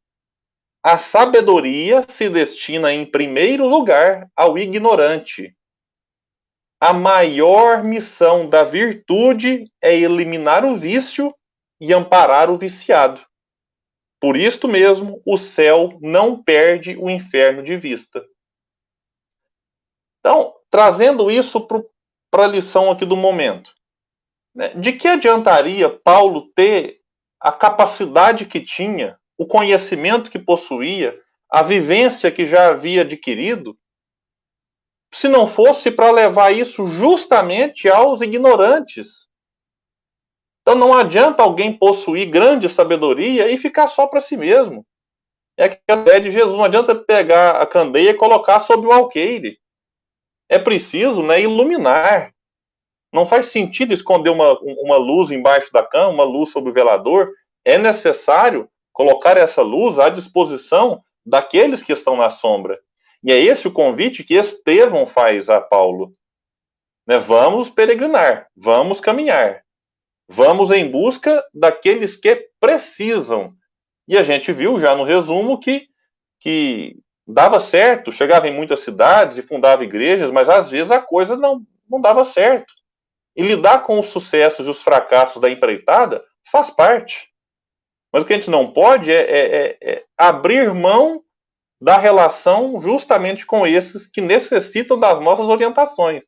A sabedoria se destina em primeiro lugar ao ignorante. A maior missão da virtude é eliminar o vício e amparar o viciado. Por isto mesmo, o céu não perde o inferno de vista. Então, trazendo isso para a lição aqui do momento, né, de que adiantaria Paulo ter a capacidade que tinha, o conhecimento que possuía, a vivência que já havia adquirido, se não fosse para levar isso justamente aos ignorantes? Então não adianta alguém possuir grande sabedoria e ficar só para si mesmo. É aquela ideia de Jesus, não adianta pegar a candeia e colocar sobre o alqueire. É preciso, né, iluminar. Não faz sentido esconder uma luz embaixo da cama, uma luz sobre o velador. É necessário colocar essa luz à disposição daqueles que estão na sombra. E é esse o convite que Estevão faz a Paulo. Né? Vamos peregrinar, vamos caminhar, vamos em busca daqueles que precisam. E a gente viu já no resumo que dava certo, chegava em muitas cidades e fundava igrejas, mas às vezes a coisa não dava certo. E lidar com os sucessos e os fracassos da empreitada faz parte. Mas o que a gente não pode é abrir mão da relação justamente com esses que necessitam das nossas orientações.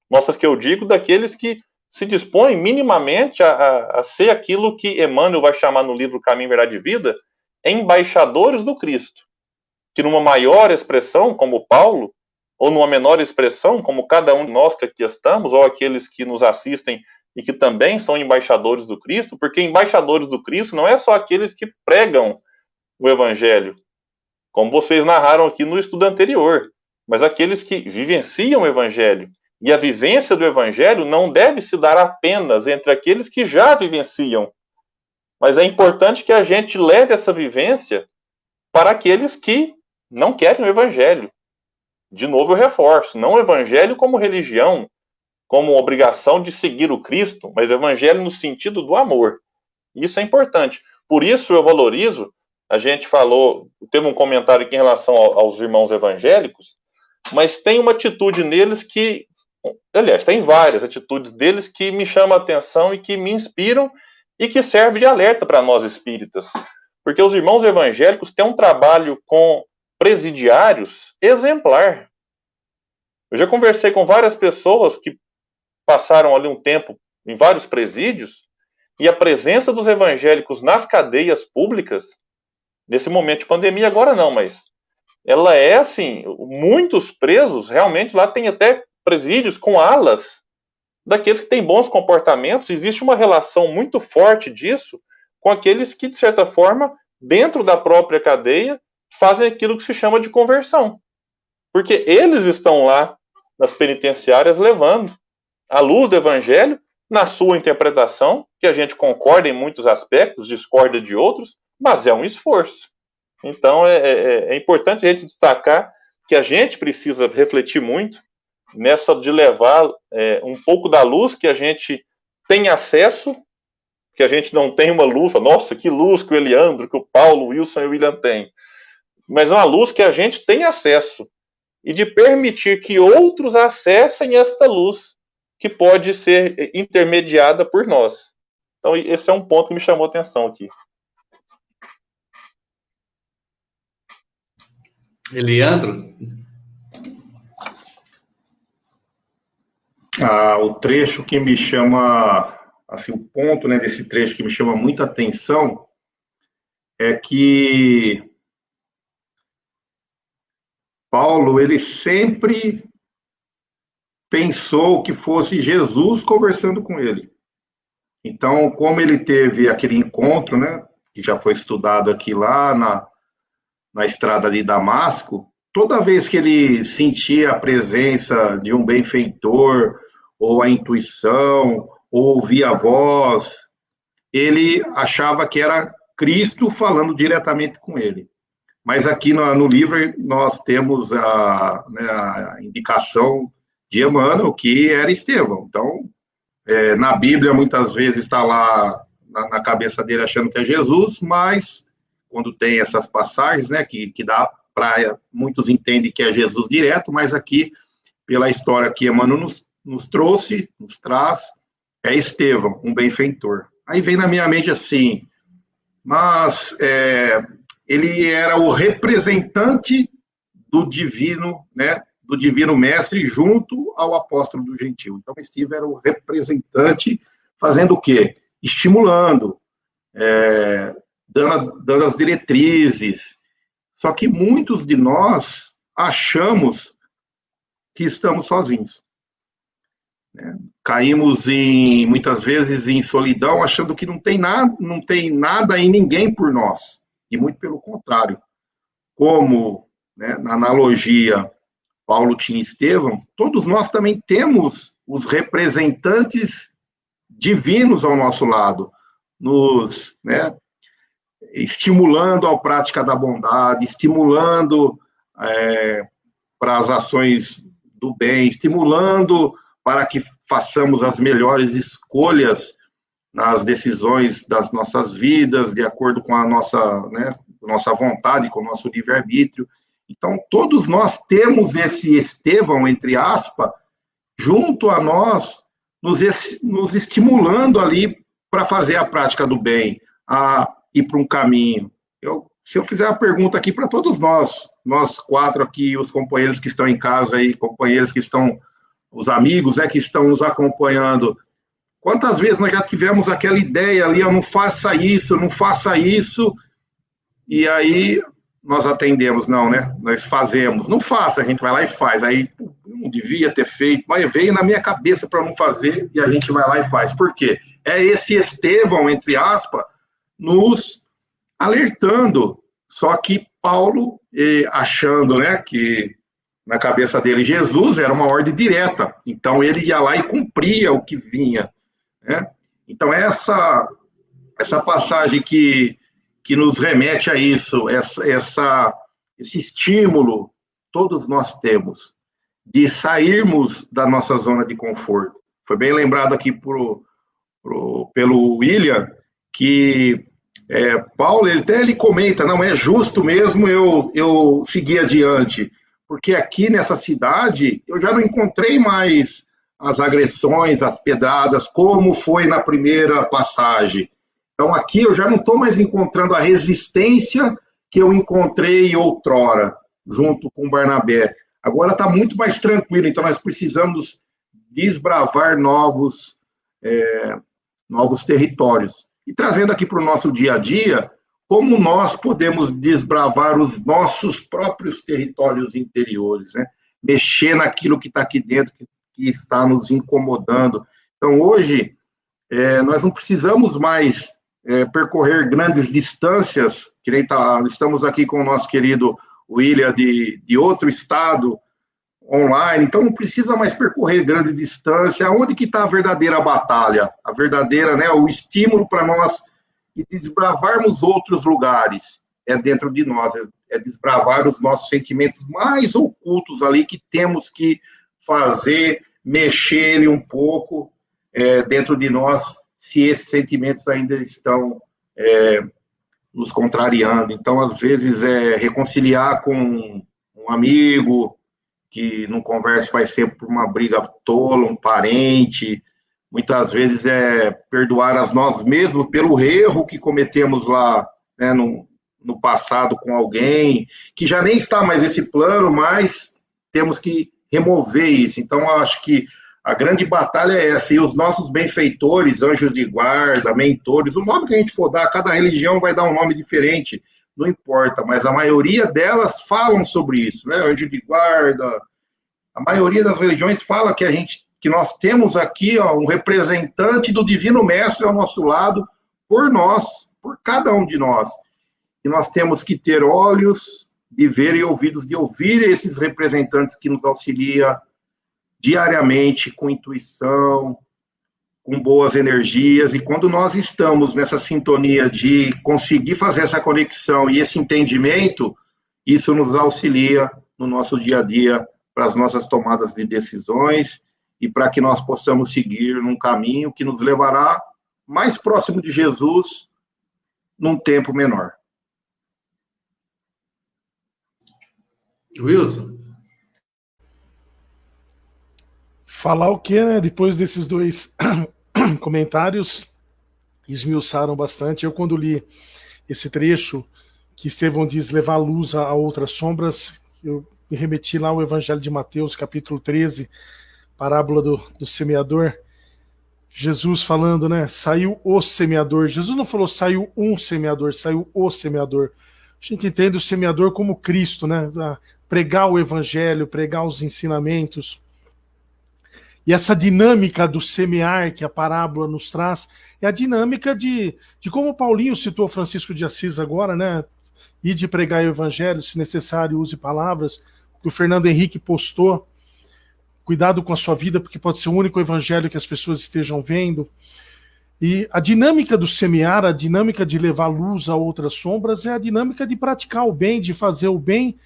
Nossas que eu digo, daqueles que se dispõem minimamente a ser aquilo que Emmanuel vai chamar no livro Caminho, Verdade e Vida, embaixadores do Cristo. Que numa maior expressão, como Paulo, ou numa menor expressão, como cada um de nós que aqui estamos, ou aqueles que nos assistem e que também são embaixadores do Cristo, porque embaixadores do Cristo não é só aqueles que pregam o Evangelho, como vocês narraram aqui no estudo anterior, mas aqueles que vivenciam o Evangelho. E a vivência do Evangelho não deve se dar apenas entre aqueles que já vivenciam, mas é importante que a gente leve essa vivência para aqueles que não querem o Evangelho. De novo eu reforço, não o Evangelho como religião, como obrigação de seguir o Cristo, mas o Evangelho no sentido do amor. Isso é importante. Por isso eu valorizo, a gente falou, teve um comentário aqui em relação aos irmãos evangélicos, mas tem uma atitude neles que, aliás, tem várias atitudes deles que me chamam a atenção e que me inspiram e que servem de alerta para nós espíritas. Porque os irmãos evangélicos têm um trabalho com presidiários exemplar. Eu já conversei com várias pessoas que passaram ali um tempo em vários presídios, e a presença dos evangélicos nas cadeias públicas, nesse momento de pandemia agora não, mas ela é assim, muitos presos, realmente lá tem até presídios com alas daqueles que têm bons comportamentos. Existe uma relação muito forte disso com aqueles que, de certa forma, dentro da própria cadeia, fazem aquilo que se chama de conversão. Porque eles estão lá nas penitenciárias levando a luz do Evangelho na sua interpretação, que a gente concorda em muitos aspectos, discorda de outros, mas é um esforço. Então é importante a gente destacar que a gente precisa refletir muito nessa de levar um pouco da luz que a gente tem acesso, que a gente não tem uma luz, nossa, que luz que o Eliandro, que o Paulo, o Wilson e o William têm, mas uma luz que a gente tem acesso, e de permitir que outros acessem esta luz, que pode ser intermediada por nós. Então, esse é um ponto que me chamou a atenção aqui. Eliandro? O trecho que me chama, assim, o ponto, né, desse trecho que me chama muita atenção é que Paulo, ele sempre pensou que fosse Jesus conversando com ele. Então, como ele teve aquele encontro, né, que já foi estudado aqui lá na estrada de Damasco, toda vez que ele sentia a presença de um benfeitor, ou a intuição, ou ouvia a voz, ele achava que era Cristo falando diretamente com ele. mas aqui no livro nós temos a indicação de Emmanuel, que era Estevão. Então, na Bíblia, muitas vezes está lá na cabeça dele achando que é Jesus, mas quando tem essas passagens, né, que dá para muitos entendem que é Jesus direto, mas aqui, pela história que Emmanuel nos traz, é Estevão, um benfeitor. Aí vem na minha mente assim, mas ele era o representante do divino, né, do divino mestre junto ao apóstolo do gentil. Então, Estevão era o representante fazendo o quê? Estimulando, dando as diretrizes. Só que muitos de nós achamos que estamos sozinhos. Caímos muitas vezes em solidão, achando que não tem nada e ninguém por nós. E muito pelo contrário. Como, né, na analogia, Paulo tinha Estevão, todos nós também temos os representantes divinos ao nosso lado, nos, né, estimulando a prática da bondade, estimulando para as ações do bem, estimulando para que façamos as melhores escolhas nas decisões das nossas vidas, de acordo com a nossa vontade, com o nosso livre-arbítrio. Então, todos nós temos esse Estevão, entre aspas, junto a nós, nos estimulando ali para fazer a prática do bem, a ir para um caminho. Se eu fizer a pergunta aqui para todos nós quatro aqui, os companheiros que estão em casa aí, companheiros que estão, os amigos, que estão nos acompanhando, quantas vezes nós já tivemos aquela ideia ali, não faça isso, e aí nós atendemos, não, né? Nós fazemos, não faça, a gente vai lá e faz, aí não devia ter feito, mas veio na minha cabeça para não fazer, e a gente vai lá e faz. Por quê? É esse Estevão, entre aspas, nos alertando, só que Paulo, achando, né, que na cabeça dele Jesus era uma ordem direta, então ele ia lá e cumpria o que vinha, né? Então essa passagem que nos remete a isso, esse estímulo, todos nós temos, de sairmos da nossa zona de conforto. Foi bem lembrado aqui pelo William, que Paulo, ele comenta, não é justo mesmo eu seguir adiante, porque aqui nessa cidade eu já não encontrei mais as agressões, as pedradas, como foi na primeira passagem. Então aqui eu já não estou mais encontrando a resistência que eu encontrei outrora, junto com Barnabé. Agora está muito mais tranquilo, então nós precisamos desbravar novos territórios. E trazendo aqui para o nosso dia a dia, como nós podemos desbravar os nossos próprios territórios interiores, né? Mexer naquilo que está aqui dentro, que está nos incomodando. Então, hoje, nós não precisamos mais percorrer grandes distâncias, que nem estamos aqui com o nosso querido William de outro estado, online, então não precisa mais percorrer grande distância. Onde que está a verdadeira batalha? A verdadeira, né, o estímulo para nós desbravarmos outros lugares é dentro de nós, é desbravar os nossos sentimentos mais ocultos ali, que temos que fazer, mexer ele um pouco dentro de nós, se esses sentimentos ainda estão nos contrariando. Então, às vezes, reconciliar com um amigo que não conversa faz tempo por uma briga tola, um parente, muitas vezes perdoar a nós mesmos pelo erro que cometemos lá, né, no passado com alguém, que já nem está mais nesse plano, mas temos que remover isso. Então, eu acho que a grande batalha é essa, e os nossos benfeitores, anjos de guarda, mentores, o nome que a gente for dar, cada religião vai dar um nome diferente, não importa, mas a maioria delas falam sobre isso, né? Anjo de guarda, a maioria das religiões fala que nós temos aqui um representante do Divino Mestre ao nosso lado, por nós, por cada um de nós. E nós temos que ter olhos de ver e ouvidos de ouvir esses representantes que nos auxiliam diariamente, com intuição, com boas energias, e quando nós estamos nessa sintonia de conseguir fazer essa conexão e esse entendimento, Isso nos auxilia no nosso dia a dia, para as nossas tomadas de decisões e para que nós possamos seguir num caminho que nos levará mais próximo de Jesus num tempo menor. Wilson? Falar o quê, né? Depois desses dois comentários, esmiuçaram bastante. Eu, quando li esse trecho, que Estevão diz levar a luz a outras sombras, eu me remeti lá ao Evangelho de Mateus, capítulo 13, parábola do semeador. Jesus falando, né? Saiu o semeador. Jesus não falou saiu um semeador, saiu o semeador. A gente entende o semeador como Cristo, né? Pregar o Evangelho, pregar os ensinamentos. E essa dinâmica do semear que a parábola nos traz é a dinâmica de como o Paulinho citou Francisco de Assis agora, né? E de pregar o Evangelho, se necessário, use palavras, que o Fernando Henrique postou. Cuidado com a sua vida, porque pode ser o único evangelho que as pessoas estejam vendo. E a dinâmica do semear, a dinâmica de levar luz a outras sombras, é a dinâmica de praticar o bem, de fazer o bem,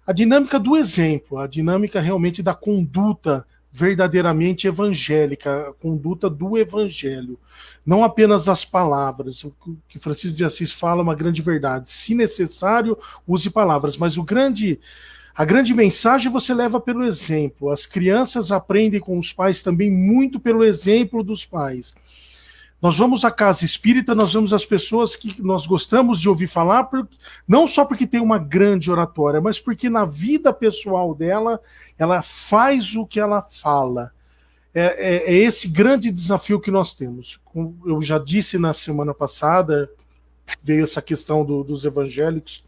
a dinâmica do exemplo, a dinâmica realmente da conduta verdadeiramente evangélica, a conduta do evangelho. Não apenas as palavras. O que Francisco de Assis fala é uma grande verdade. Se necessário, use palavras, mas a grande mensagem você leva pelo exemplo. As crianças aprendem com os pais também muito pelo exemplo dos pais. Nós vamos à casa espírita, nós vamos às pessoas que nós gostamos de ouvir falar, não só porque tem uma grande oratória, mas porque na vida pessoal dela, ela faz o que ela fala. É esse grande desafio que nós temos. Eu já disse na semana passada, veio essa questão dos evangélicos.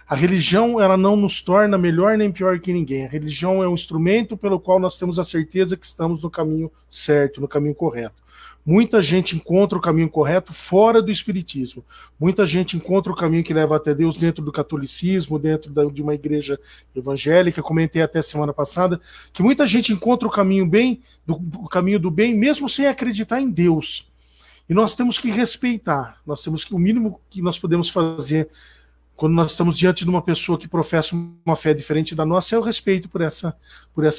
A religião, ela não nos torna melhor nem pior que ninguém. A religião é um instrumento pelo qual nós temos a certeza que estamos no caminho certo, no caminho correto. Muita gente encontra o caminho correto fora do espiritismo. Muita gente encontra o caminho que leva até Deus dentro do catolicismo, dentro de uma igreja evangélica. Comentei até semana passada que muita gente encontra o caminho o caminho do bem, mesmo sem acreditar em Deus. E nós temos que respeitar. Nós temos que, o mínimo que nós podemos fazer quando nós estamos diante de uma pessoa que professa uma fé diferente da nossa, é o respeito por essa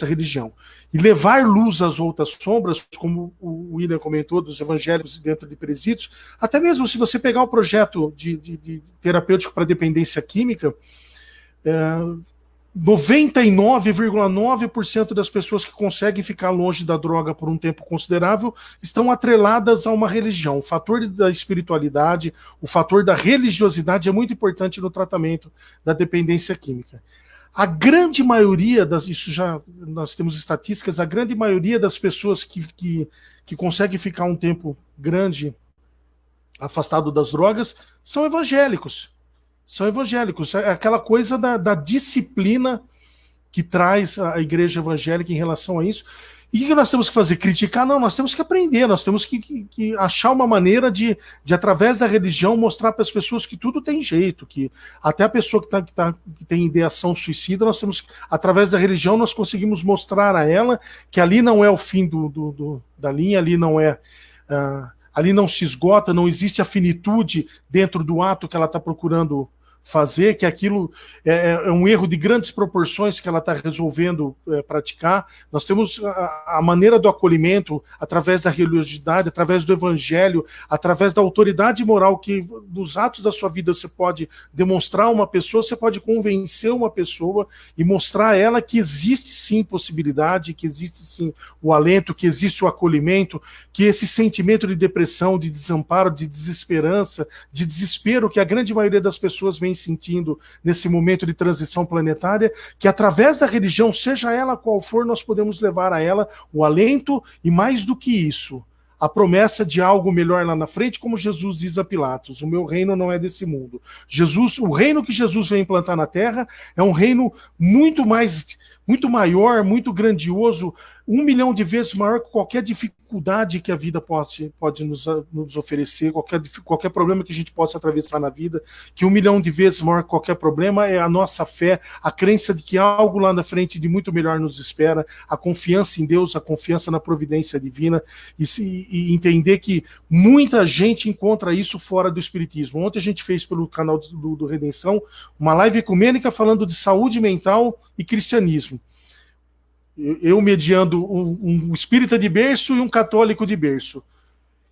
religião. E levar luz às outras sombras, como o William comentou, dos evangélicos dentro de presídios, até mesmo se você pegar o projeto de terapêutico para dependência química, 99,9% das pessoas que conseguem ficar longe da droga por um tempo considerável estão atreladas a uma religião. O fator da espiritualidade, o fator da religiosidade é muito importante no tratamento da dependência química. A grande maioria nós temos estatísticas, a grande maioria das pessoas que conseguem ficar um tempo grande afastado das drogas são evangélicos. São evangélicos. É aquela coisa da disciplina que traz a igreja evangélica em relação a isso. E o que nós temos que fazer? Criticar? Não, nós temos que aprender, nós temos que achar uma maneira de, através da religião, mostrar para as pessoas que tudo tem jeito, que até a pessoa que tem ideação suicida, nós temos, através da religião, nós conseguimos mostrar a ela que ali não é o fim da linha, ali não é... ali não se esgota, não existe a finitude dentro do ato que ela está procurando fazer, que aquilo é um erro de grandes proporções que ela está resolvendo praticar. Nós temos a maneira do acolhimento através da religiosidade, através do evangelho, através da autoridade moral que dos atos da sua vida você pode demonstrar a uma pessoa, você pode convencer uma pessoa e mostrar a ela que existe sim possibilidade, que existe sim o alento, que existe o acolhimento, que esse sentimento de depressão, de desamparo, de desesperança, de desespero que a grande maioria das pessoas vem sentindo nesse momento de transição planetária, que através da religião, seja ela qual for, nós podemos levar a ela o alento e, mais do que isso, a promessa de algo melhor lá na frente, como Jesus diz a Pilatos: o meu reino não é desse mundo. O reino que Jesus vem implantar na Terra é um reino muito mais muito maior, muito grandioso, 1 milhão de vezes maior que qualquer dificuldade que a vida pode nos oferecer, qualquer problema que a gente possa atravessar na vida, que 1 milhão de vezes maior que qualquer problema é a nossa fé, a crença de que algo lá na frente de muito melhor nos espera, a confiança em Deus, a confiança na providência divina, e entender que muita gente encontra isso fora do Espiritismo. Ontem a gente fez pelo canal do Redenção uma live ecumênica falando de saúde mental e cristianismo. Eu mediando um espírita de berço e um católico de berço.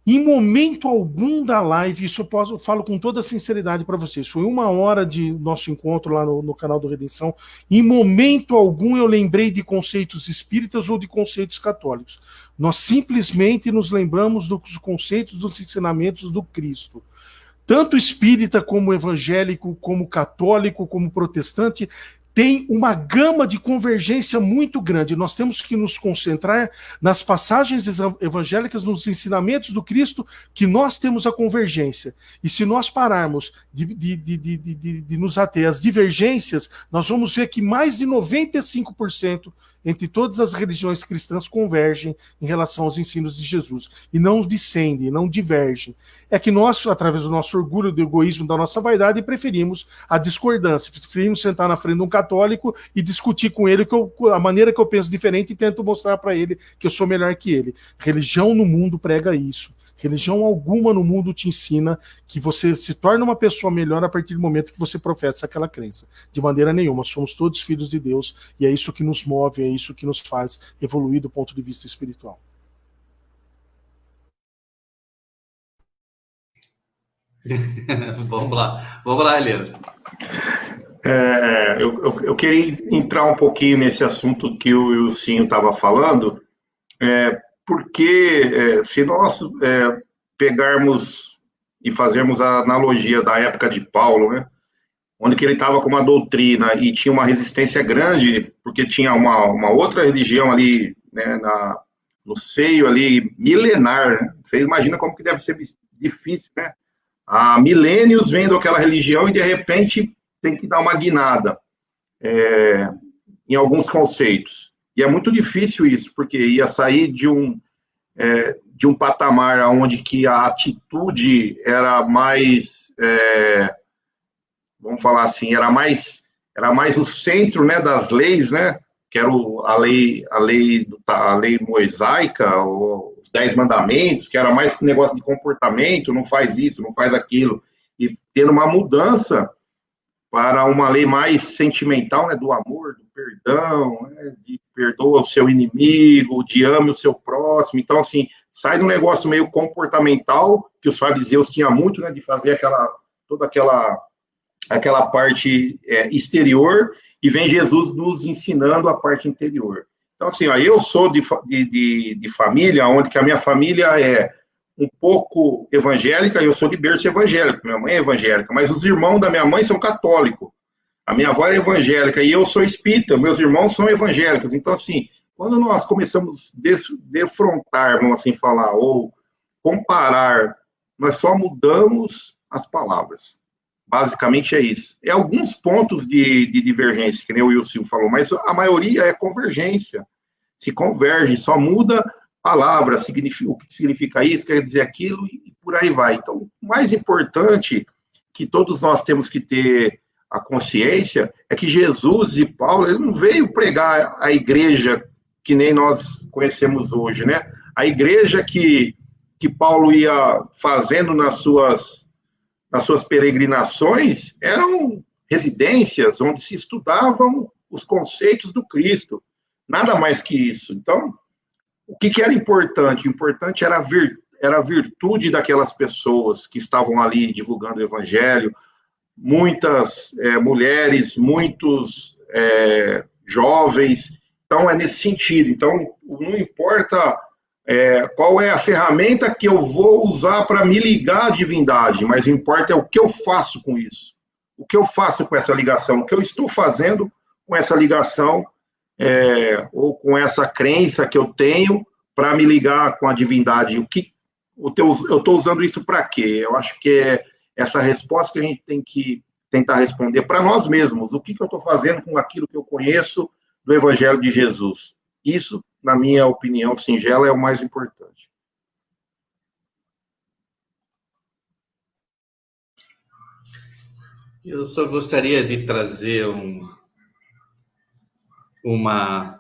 Em momento algum da live, isso eu falo com toda sinceridade para vocês, foi 1 hora de nosso encontro lá no canal do Redenção, em momento algum eu lembrei de conceitos espíritas ou de conceitos católicos. Nós simplesmente nos lembramos dos conceitos, dos ensinamentos do Cristo. Tanto espírita como evangélico, como católico, como protestante, tem uma gama de convergência muito grande. Nós temos que nos concentrar nas passagens evangélicas, nos ensinamentos do Cristo, que nós temos a convergência. E se nós pararmos de nos ater às divergências, nós vamos ver que mais de 95% entre todas as religiões cristãs convergem em relação aos ensinos de Jesus, e não descendem, não divergem. É que nós, através do nosso orgulho, do egoísmo, da nossa vaidade, preferimos a discordância, preferimos sentar na frente de um católico e discutir com ele a maneira que eu penso diferente e tento mostrar para ele que eu sou melhor que ele. Religião no mundo prega isso. Religião alguma no mundo te ensina que você se torna uma pessoa melhor a partir do momento que você professa aquela crença. De maneira nenhuma, somos todos filhos de Deus e é isso que nos move, é isso que nos faz evoluir do ponto de vista espiritual. Vamos lá, Helena. Eu queria entrar um pouquinho nesse assunto que o Ilcinho estava falando, porque se nós pegarmos e fazermos a analogia da época de Paulo, né, onde que ele estava com uma doutrina e tinha uma resistência grande, porque tinha uma outra religião ali, né, no seio ali, milenar, né? Você imagina como que deve ser difícil, né? Há milênios vendo aquela religião e de repente tem que dar uma guinada em alguns conceitos. E é muito difícil isso, porque ia sair de um patamar onde que a atitude era mais, vamos falar assim, era mais o centro, né, das leis, né, que era a lei mosaica, os 10 mandamentos, que era mais negócio de comportamento, não faz isso, não faz aquilo, e tendo uma mudança para uma lei mais sentimental, né, do amor, do perdão, né, de perdoa o seu inimigo, de ame o seu próximo. Então, assim, sai de um negócio meio comportamental, que os fariseus tinham muito, né, de fazer toda aquela parte exterior, e vem Jesus nos ensinando a parte interior. Então, assim, ó, eu sou de família, onde que a minha família é um pouco evangélica, eu sou de berço evangélico, minha mãe é evangélica, mas os irmãos da minha mãe são católicos. A minha avó é evangélica e eu sou espírita, meus irmãos são evangélicos. Então, assim, quando nós começamos a defrontar, vamos assim falar, ou comparar, nós só mudamos as palavras. Basicamente é isso. É alguns pontos de divergência, que nem o Wilson falou, mas a maioria é convergência. Se converge, só muda palavra, o que significa isso, quer dizer aquilo, e por aí vai. Então, o mais importante que todos nós temos que ter a consciência é que Jesus e Paulo, ele não veio pregar a igreja que nem nós conhecemos hoje, né? A igreja que Paulo ia fazendo nas suas peregrinações eram residências onde se estudavam os conceitos do Cristo. Nada mais que isso. Então, o que era importante? O importante era a virtude daquelas pessoas que estavam ali divulgando o evangelho, muitas mulheres, muitos jovens. Então, é nesse sentido. Então, não importa qual é a ferramenta que eu vou usar para me ligar à divindade, mas o que importa é o que eu faço com isso. O que eu faço com essa ligação, o que eu estou fazendo com essa ligação, ou com essa crença que eu tenho para me ligar com a divindade. Eu estou usando isso para quê? Eu acho que é essa resposta que a gente tem que tentar responder para nós mesmos. O que eu estou fazendo com aquilo que eu conheço do Evangelho de Jesus. Isso, na minha opinião singela, é o mais importante. Eu só gostaria de trazer uma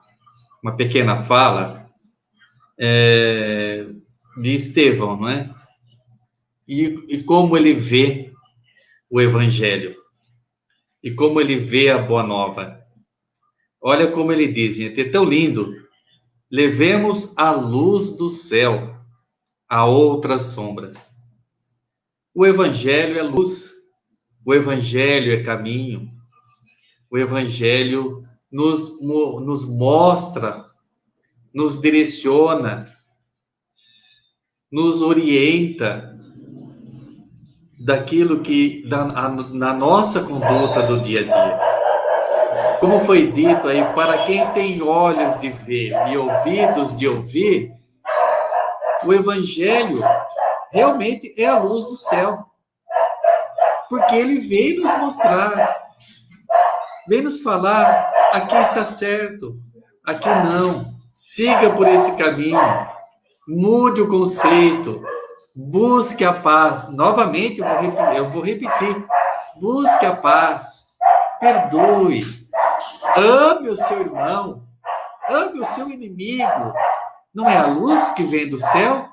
pequena fala de Estevão, não é? E como ele vê o Evangelho, e como ele vê a Boa Nova. Olha como ele diz, gente, é tão lindo. Levemos a luz do céu a outras sombras. O Evangelho é luz, o Evangelho é caminho, o Evangelho nos mostra, nos direciona, nos orienta daquilo que, na nossa conduta do dia a dia. Como foi dito aí, para quem tem olhos de ver e ouvidos de ouvir, o Evangelho realmente é a luz do céu. Porque ele veio nos mostrar, veio nos falar, aqui está certo, aqui não. Siga por esse caminho, mude o conceito, busque a paz. Novamente, eu vou repetir. Busque a paz, perdoe, ame o seu irmão, ame o seu inimigo. Não é a luz que vem do céu?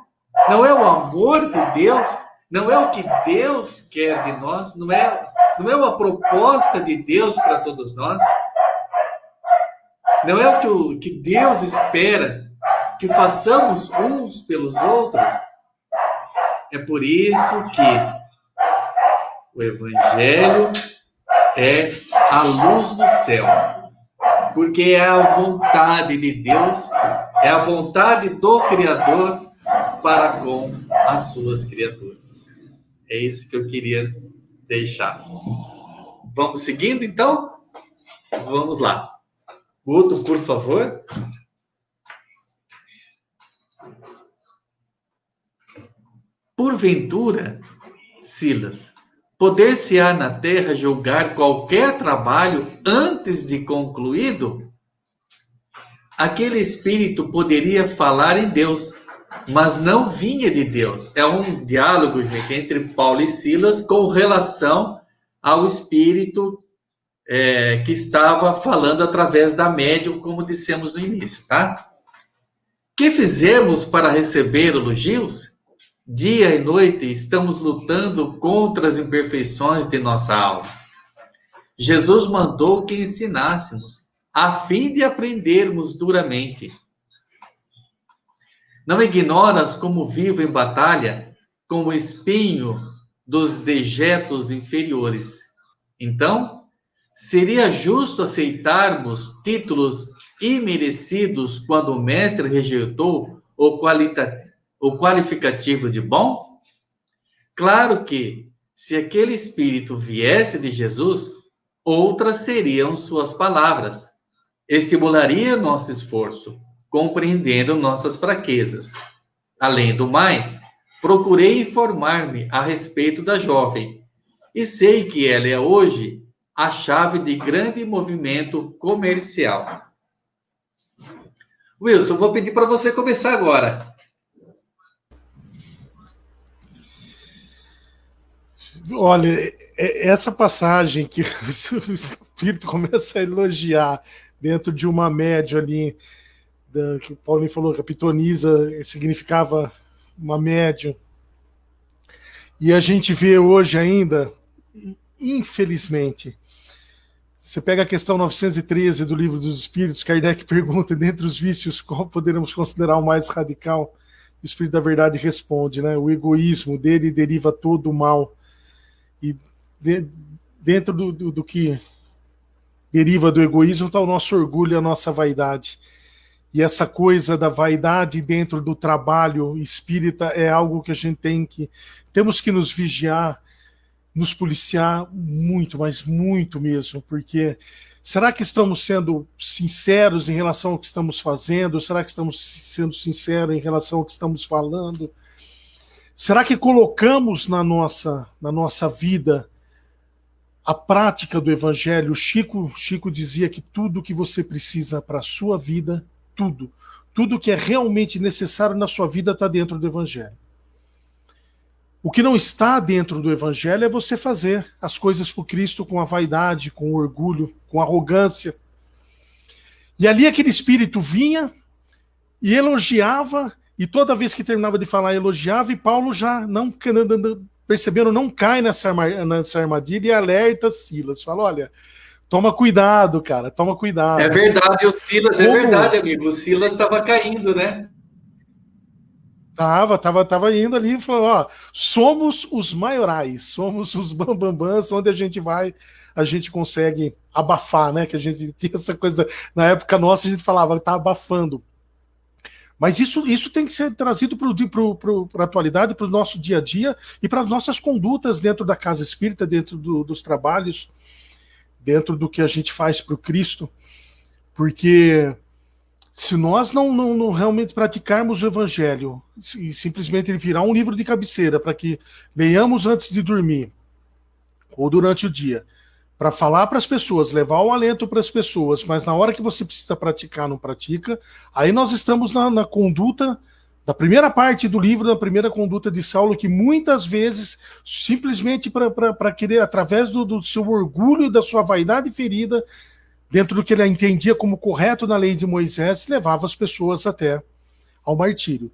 Não é o amor de Deus? Não é o que Deus quer de nós? Não é uma proposta de Deus para todos nós? Não é o que Deus espera que façamos uns pelos outros? É por isso que o Evangelho é a luz do céu, porque é a vontade de Deus, é a vontade do Criador para com as suas criaturas. É isso que eu queria deixar. Vamos seguindo, então? Vamos lá. Guto, por favor. Porventura, Silas, poder-se-á na terra julgar qualquer trabalho antes de concluído? Aquele espírito poderia falar em Deus, mas não vinha de Deus. É um diálogo, gente, entre Paulo e Silas com relação ao espírito que estava falando através da médium, como dissemos no início, tá? Que fizemos para receber elogios? Dia e noite estamos lutando contra as imperfeições de nossa alma. Jesus mandou que ensinássemos, a fim de aprendermos duramente. Não ignoras como vivo em batalha com o espinho dos dejetos inferiores. Então, seria justo aceitarmos títulos imerecidos quando o mestre rejeitou o qualificativo de bom? Claro que, se aquele espírito viesse de Jesus, outras seriam suas palavras. Estimularia nosso esforço, compreendendo nossas fraquezas. Além do mais, procurei informar-me a respeito da jovem, e sei que ela é hoje a chave de grande movimento comercial. Wilson, vou pedir para você começar agora. Olha, essa passagem que o espírito começa a elogiar dentro de uma média ali, que o Paulinho falou que a pitonisa significava uma médium. E a gente vê hoje ainda, infelizmente, você pega a questão 913 do Livro dos Espíritos, Kardec pergunta, dentre os vícios, qual poderemos considerar o mais radical? O Espírito da Verdade responde, né? O egoísmo, dele deriva todo o mal. E dentro do que deriva do egoísmo está o nosso orgulho e a nossa vaidade. E essa coisa da vaidade dentro do trabalho espírita é algo que a gente temos que nos vigiar, nos policiar muito, mas muito mesmo, porque será que estamos sendo sinceros em relação ao que estamos fazendo? Será que estamos sendo sinceros em relação ao que estamos falando? Será que colocamos na nossa vida a prática do evangelho. Chico dizia que tudo que você precisa para a sua vida, tudo que é realmente necessário na sua vida está dentro do evangelho. O que não está dentro do evangelho é você fazer as coisas por Cristo com a vaidade, com o orgulho, com a arrogância. E ali aquele espírito vinha e elogiava, e toda vez que terminava de falar, elogiava, e Paulo já não percebendo, não cai nessa armadilha e alerta Silas. Fala, olha, toma cuidado, cara, toma cuidado. É verdade, o Silas, é verdade, amigo. O Silas estava caindo, né? Tava indo ali e falou, ó, somos os maiorais, somos os bambambãs, onde a gente vai, a gente consegue abafar, né? Que a gente tinha essa coisa, na época nossa a gente falava, tá abafando. Mas isso tem que ser trazido para a atualidade, para o nosso dia a dia e para as nossas condutas dentro da casa espírita, dentro dos trabalhos, dentro do que a gente faz para o Cristo. Porque se nós não realmente praticarmos o evangelho e simplesmente ele virar um livro de cabeceira para que leiamos antes de dormir ou durante o dia, para falar para as pessoas, levar o alento para as pessoas, mas na hora que você precisa praticar, não pratica, aí nós estamos na conduta da primeira parte do livro, da primeira conduta de Saulo, que muitas vezes, simplesmente para querer, através do seu orgulho e da sua vaidade ferida, dentro do que ele entendia como correto na lei de Moisés, levava as pessoas até ao martírio.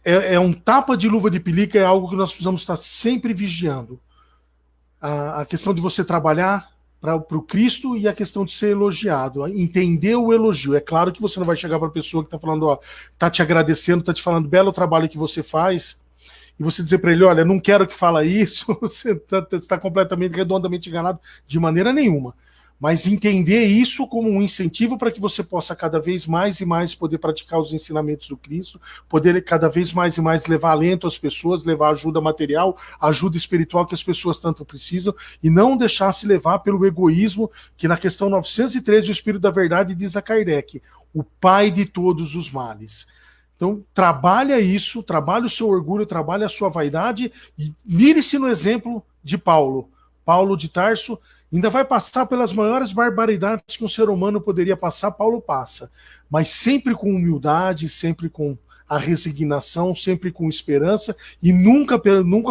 É um tapa de luva de pelica, é algo que nós precisamos estar sempre vigiando. A questão de você trabalhar para o Cristo e a questão de ser elogiado, entender o elogio. É claro que você não vai chegar para a pessoa que está falando, ó, está te agradecendo, está te falando belo trabalho que você faz, e você dizer para ele, olha, não quero que fala isso, você está completamente, redondamente enganado, de maneira nenhuma. Mas entender isso como um incentivo para que você possa cada vez mais e mais poder praticar os ensinamentos do Cristo, poder cada vez mais e mais levar alento às pessoas, levar ajuda material, ajuda espiritual que as pessoas tanto precisam, e não deixar se levar pelo egoísmo, que na questão 913 o Espírito da Verdade diz a Kardec, o pai de todos os males. Então, trabalha isso, trabalha o seu orgulho, trabalha a sua vaidade, e mire-se no exemplo de Paulo. Paulo de Tarso ainda vai passar pelas maiores barbaridades que um ser humano poderia passar, Paulo passa. Mas sempre com humildade, sempre com a resignação, sempre com esperança e nunca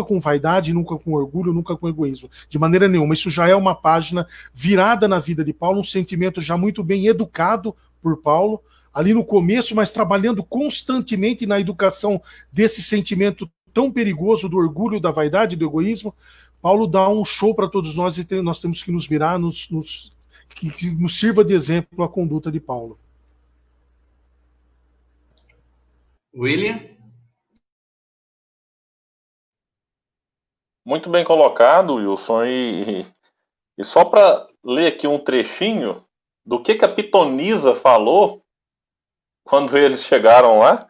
com vaidade, nunca com orgulho, nunca com egoísmo. De maneira nenhuma. Isso já é uma página virada na vida de Paulo, um sentimento já muito bem educado por Paulo, ali no começo, mas trabalhando constantemente na educação desse sentimento tão perigoso do orgulho, da vaidade, do egoísmo. Paulo dá um show para todos nós e nós temos que nos virar, que nos sirva de exemplo a conduta de Paulo. William? Muito bem colocado, Wilson. E só para ler aqui um trechinho do que a pitonisa falou quando eles chegaram lá.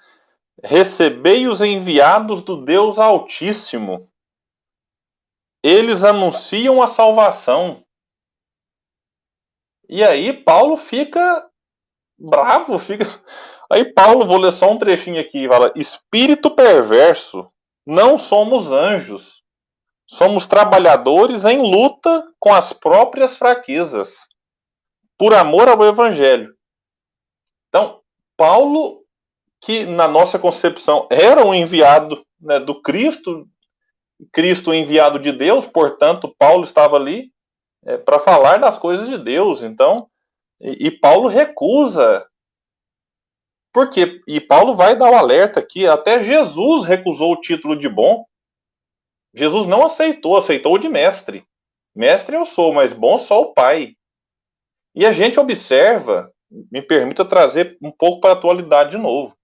Recebei os enviados do Deus Altíssimo. Eles anunciam a salvação. E aí Paulo fica bravo. Aí Paulo, vou ler só um trechinho aqui, fala, espírito perverso, não somos anjos. Somos trabalhadores em luta com as próprias fraquezas, por amor ao Evangelho. Então, Paulo, que na nossa concepção era um enviado, né, do Cristo enviado de Deus, portanto, Paulo estava ali para falar das coisas de Deus. Então, e Paulo recusa. Por quê? E Paulo vai dar o alerta aqui, até Jesus recusou o título de bom. Jesus não aceitou o de mestre. Mestre eu sou, mas bom só o Pai. E a gente observa, me permita trazer um pouco para a atualidade de novo.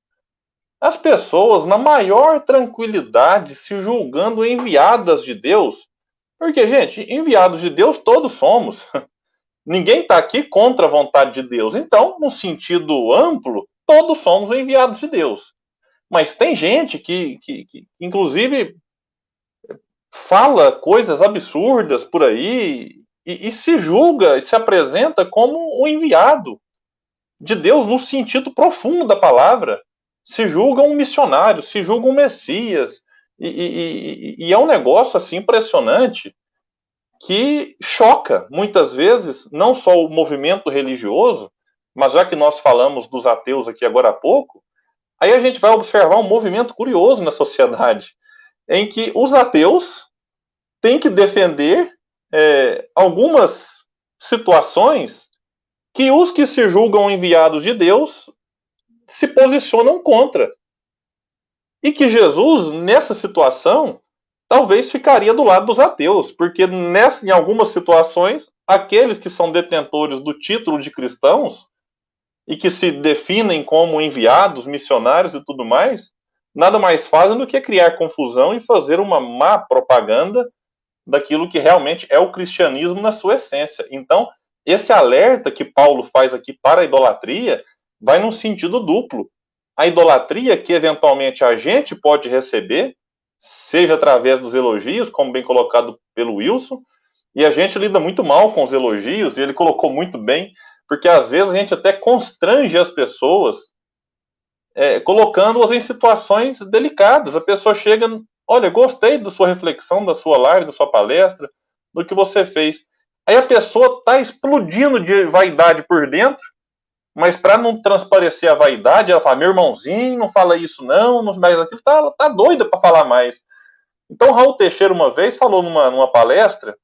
As pessoas, na maior tranquilidade, se julgando enviadas de Deus. Porque, gente, enviados de Deus todos somos. Ninguém está aqui contra a vontade de Deus. Então, no sentido amplo, todos somos enviados de Deus. Mas tem gente que inclusive, fala coisas absurdas por aí e se julga e se apresenta como um enviado de Deus no sentido profundo da palavra. Se julga um missionário, se julga um Messias. E é um negócio assim impressionante. que choca, muitas vezes, não só o movimento religioso, mas já que nós falamos dos ateus aqui agora há pouco, aí a gente vai observar um movimento curioso na sociedade, em que os ateus têm que defender algumas situações que os que se julgam enviados de Deus se posicionam contra. E que Jesus, nessa situação, talvez ficaria do lado dos ateus, porque em algumas situações, aqueles que são detentores do título de cristãos e que se definem como enviados, missionários e tudo mais, nada mais fazem do que criar confusão e fazer uma má propaganda daquilo que realmente é o cristianismo na sua essência. Então, esse alerta que Paulo faz aqui para a idolatria vai num sentido duplo. A idolatria que eventualmente a gente pode receber, seja através dos elogios, como bem colocado pelo Wilson, e a gente lida muito mal com os elogios, e ele colocou muito bem, porque às vezes a gente até constrange as pessoas, colocando-as em situações delicadas. A pessoa chega, olha, gostei da sua reflexão, da sua live, da sua palestra, do que você fez. Aí a pessoa está explodindo de vaidade por dentro, mas para não transparecer a vaidade, ela fala, meu irmãozinho, não fala isso não, mas aquilo tá doida para falar mais. Então, Raul Teixeira, uma vez, falou numa palestra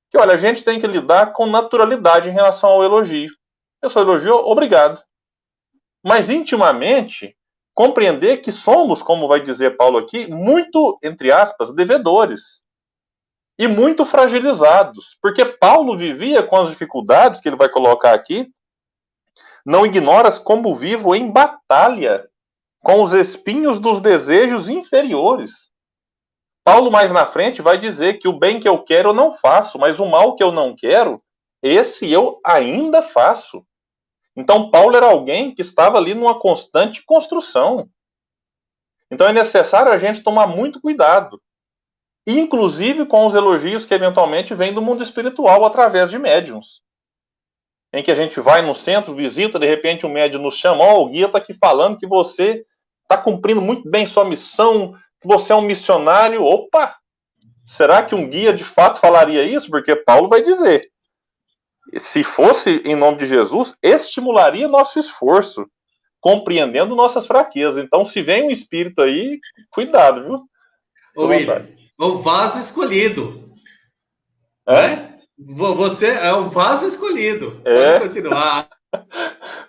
que, olha, a gente tem que lidar com naturalidade em relação ao elogio. Eu sou elogio, obrigado. Mas, intimamente, compreender que somos, como vai dizer Paulo aqui, muito, entre aspas, devedores. E muito fragilizados. Porque Paulo vivia com as dificuldades que ele vai colocar aqui. Não ignoras como vivo em batalha com os espinhos dos desejos inferiores. Paulo, mais na frente, vai dizer que o bem que eu quero eu não faço, mas o mal que eu não quero, esse eu ainda faço. Então, Paulo era alguém que estava ali numa constante construção. Então, é necessário a gente tomar muito cuidado. Inclusive com os elogios que eventualmente vêm do mundo espiritual através de médiuns. Em que a gente vai no centro, visita, de repente um médium nos chama, o guia está aqui falando que você está cumprindo muito bem sua missão, que você é um missionário. Opa! Será que um guia de fato falaria isso? Porque Paulo vai dizer, se fosse em nome de Jesus, estimularia nosso esforço, compreendendo nossas fraquezas. Então, se vem um espírito aí, cuidado, viu? Ô, William, o vaso escolhido. É? Você é o vaso escolhido. Pode continuar.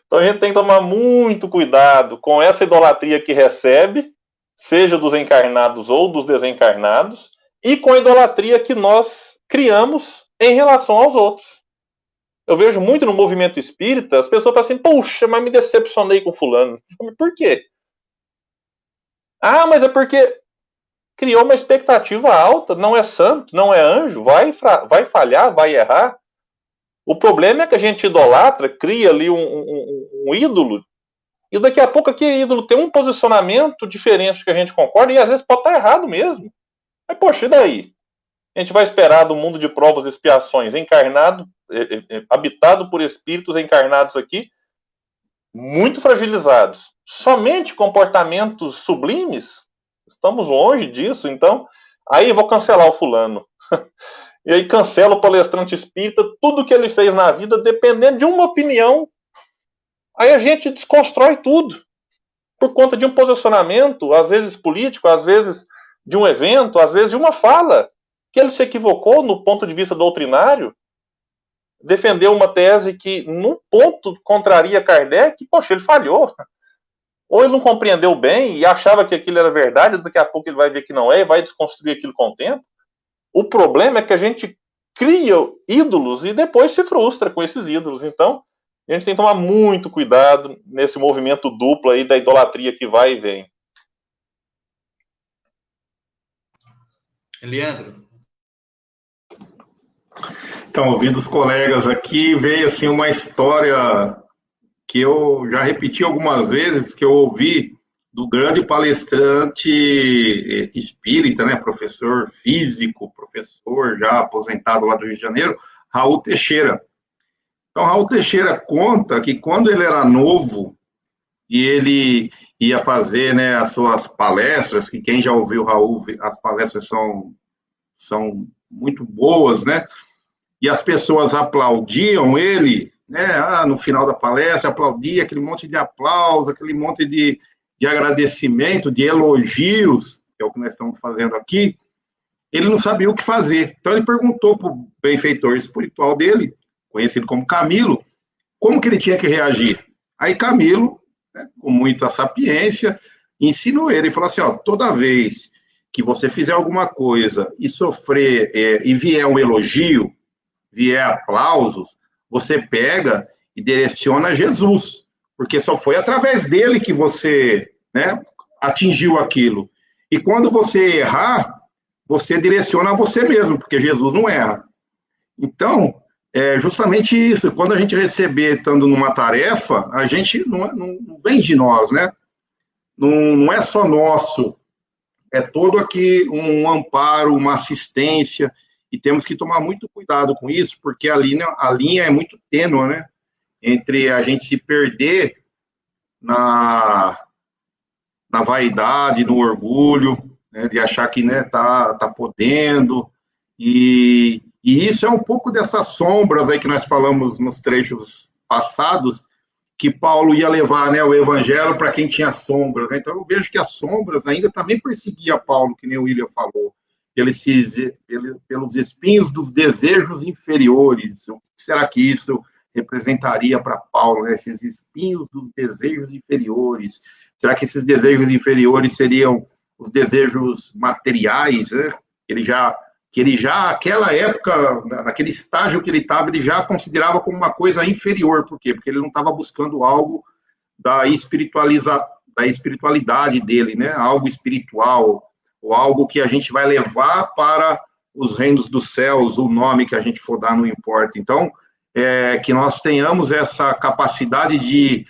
Então a gente tem que tomar muito cuidado com essa idolatria que recebe, seja dos encarnados ou dos desencarnados, e com a idolatria que nós criamos em relação aos outros. Eu vejo muito no movimento espírita, as pessoas falam assim, puxa, mas me decepcionei com fulano. Por quê? Ah, mas é porque criou uma expectativa alta, não é santo, não é anjo, vai falhar, vai errar. O problema é que a gente idolatra, cria ali um ídolo, e daqui a pouco aquele ídolo tem um posicionamento diferente do que a gente concorda, e às vezes pode estar errado mesmo. Mas, poxa, e daí? A gente vai esperar do mundo de provas e expiações, encarnado, habitado por espíritos encarnados aqui, muito fragilizados. Somente comportamentos sublimes? Estamos longe disso, então, aí eu vou cancelar o fulano. E aí cancela o palestrante espírita, tudo que ele fez na vida, dependendo de uma opinião. Aí a gente desconstrói tudo. Por conta de um posicionamento, às vezes político, às vezes de um evento, às vezes de uma fala, que ele se equivocou no ponto de vista doutrinário, defendeu uma tese que, no ponto, contraria Kardec, poxa, ele falhou. Ou ele não compreendeu bem e achava que aquilo era verdade, daqui a pouco ele vai ver que não é e vai desconstruir aquilo com o tempo. O problema é que a gente cria ídolos e depois se frustra com esses ídolos. Então, a gente tem que tomar muito cuidado nesse movimento duplo aí da idolatria que vai e vem. Leandro. Então, ouvindo os colegas aqui, veio assim uma história que eu já repeti algumas vezes, que eu ouvi do grande palestrante espírita, né, professor físico, professor já aposentado lá do Rio de Janeiro, Raul Teixeira. Então, Raul Teixeira conta que quando ele era novo e ele ia fazer, né, as suas palestras, que quem já ouviu Raul, as palestras são muito boas, né? e as pessoas aplaudiam ele, né? No final da palestra, aplaudia aquele monte de aplausos, aquele monte de agradecimento, de elogios, que é o que nós estamos fazendo aqui. Ele não sabia o que fazer. Então, ele perguntou para o benfeitor espiritual dele, conhecido como Camilo, como que ele tinha que reagir. Aí Camilo, né, com muita sapiência, ensinou ele, falou assim, ó, toda vez que você fizer alguma coisa e sofrer, e vier um elogio, vier aplausos, você pega e direciona a Jesus, porque só foi através dele que você, né, atingiu aquilo. E quando você errar, você direciona a você mesmo, porque Jesus não erra. Então, é justamente isso. Quando a gente receber, estando numa tarefa, a gente não vem de nós, né? Não é só nosso. É todo aqui um amparo, uma assistência, e temos que tomar muito cuidado com isso, porque a linha é muito tênue, né? Entre a gente se perder na vaidade, no orgulho, né, de achar que, né, tá podendo, e isso é um pouco dessas sombras aí que nós falamos nos trechos passados, que Paulo ia levar, né, o evangelho para quem tinha sombras, né? Então eu vejo que as sombras ainda também perseguia Paulo, que nem o William falou, pelos espinhos dos desejos inferiores. O que será que isso representaria para Paulo, né? Esses espinhos dos desejos inferiores? Será que esses desejos inferiores seriam os desejos materiais, né? Que ele já, naquela época, naquele estágio que ele estava, ele já considerava como uma coisa inferior. Por quê? Porque ele não estava buscando algo da espiritualidade dele, né? Algo espiritual, ou algo que a gente vai levar para os reinos dos céus, o nome que a gente for dar não importa. Então, que nós tenhamos essa capacidade de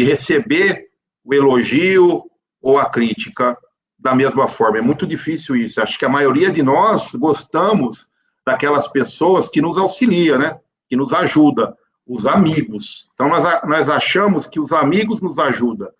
receber o elogio ou a crítica da mesma forma. É muito difícil isso. Acho que a maioria de nós gostamos daquelas pessoas que nos auxiliam, né? Que nos ajudam, os amigos. Então, nós achamos que os amigos nos ajudam,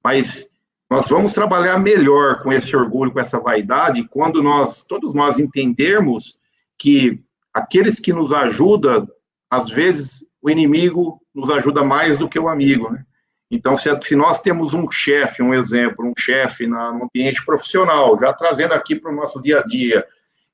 mas nós vamos trabalhar melhor com esse orgulho, com essa vaidade, quando todos nós entendermos que aqueles que nos ajudam, às vezes, o inimigo nos ajuda mais do que o amigo, né? Então, se nós temos um chefe, um exemplo, um chefe no ambiente profissional, já trazendo aqui para o nosso dia a dia,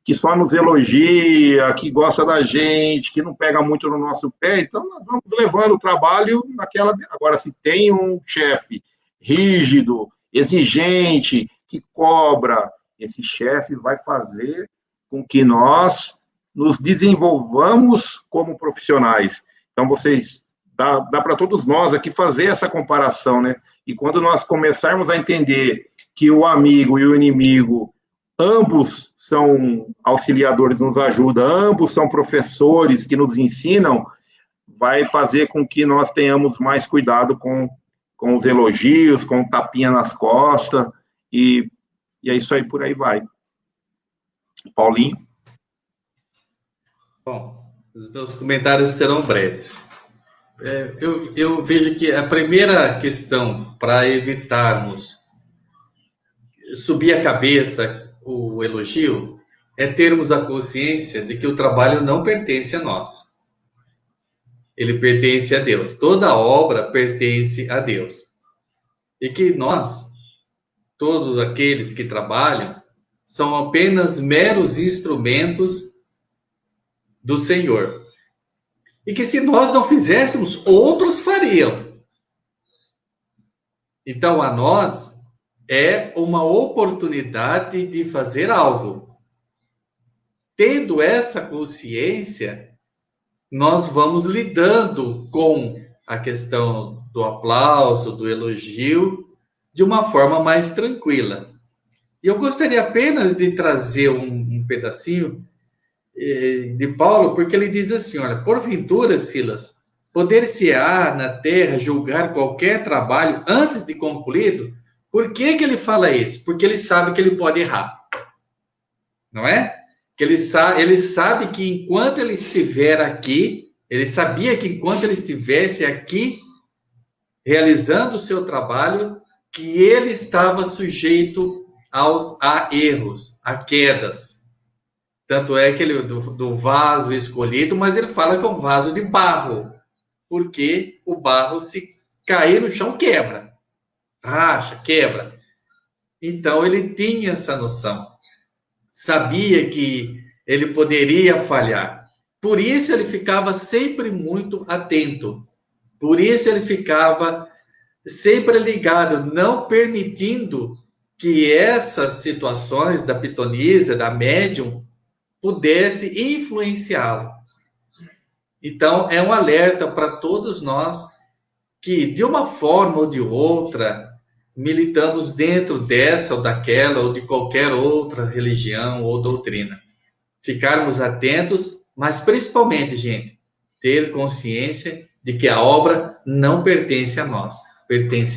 que só nos elogia, que gosta da gente, que não pega muito no nosso pé, então nós vamos levando o trabalho naquela... Agora, se tem um chefe rígido, exigente, que cobra, esse chefe vai fazer com que nós nos desenvolvamos como profissionais. Então, dá para todos nós aqui fazer essa comparação, né? E quando nós começarmos a entender que o amigo e o inimigo, ambos são auxiliadores, nos ajudam, ambos são professores que nos ensinam, vai fazer com que nós tenhamos mais cuidado com os elogios, com o tapinha nas costas, e é isso aí, por aí vai. Paulinho? Bom, os meus comentários serão breves. Eu vejo que a primeira questão para evitarmos subir a cabeça o elogio é termos a consciência de que o trabalho não pertence a nós. Ele pertence a Deus. Toda obra pertence a Deus. E que nós, todos aqueles que trabalham, são apenas meros instrumentos do Senhor. E que se nós não fizéssemos, outros fariam. Então, a nós é uma oportunidade de fazer algo. Tendo essa consciência, nós vamos lidando com a questão do aplauso, do elogio, de uma forma mais tranquila. E eu gostaria apenas de trazer um pedacinho de Paulo, porque ele diz assim, olha, porventura, Silas, poder-se-á na terra julgar qualquer trabalho antes de concluído? Por que ele fala isso? Porque ele sabe que ele pode errar. Não é? Que ele sabe que enquanto ele estiver aqui, ele sabia que enquanto ele estivesse aqui, realizando o seu trabalho, que ele estava sujeito a erros, a quedas. Tanto é que ele do vaso escolhido, mas ele fala que é um vaso de barro, porque o barro, se cair no chão, quebra, racha, quebra. Então ele tinha essa noção, sabia que ele poderia falhar. Por isso ele ficava sempre muito atento. Por isso ele ficava sempre ligado, não permitindo que essas situações da pitonisa, da médium, pudesse influenciá-lo. Então, é um alerta para todos nós que, de uma forma ou de outra, militamos dentro dessa ou daquela ou de qualquer outra religião ou doutrina. Ficarmos atentos, mas principalmente, gente, ter consciência de que a obra não pertence a nós, pertence a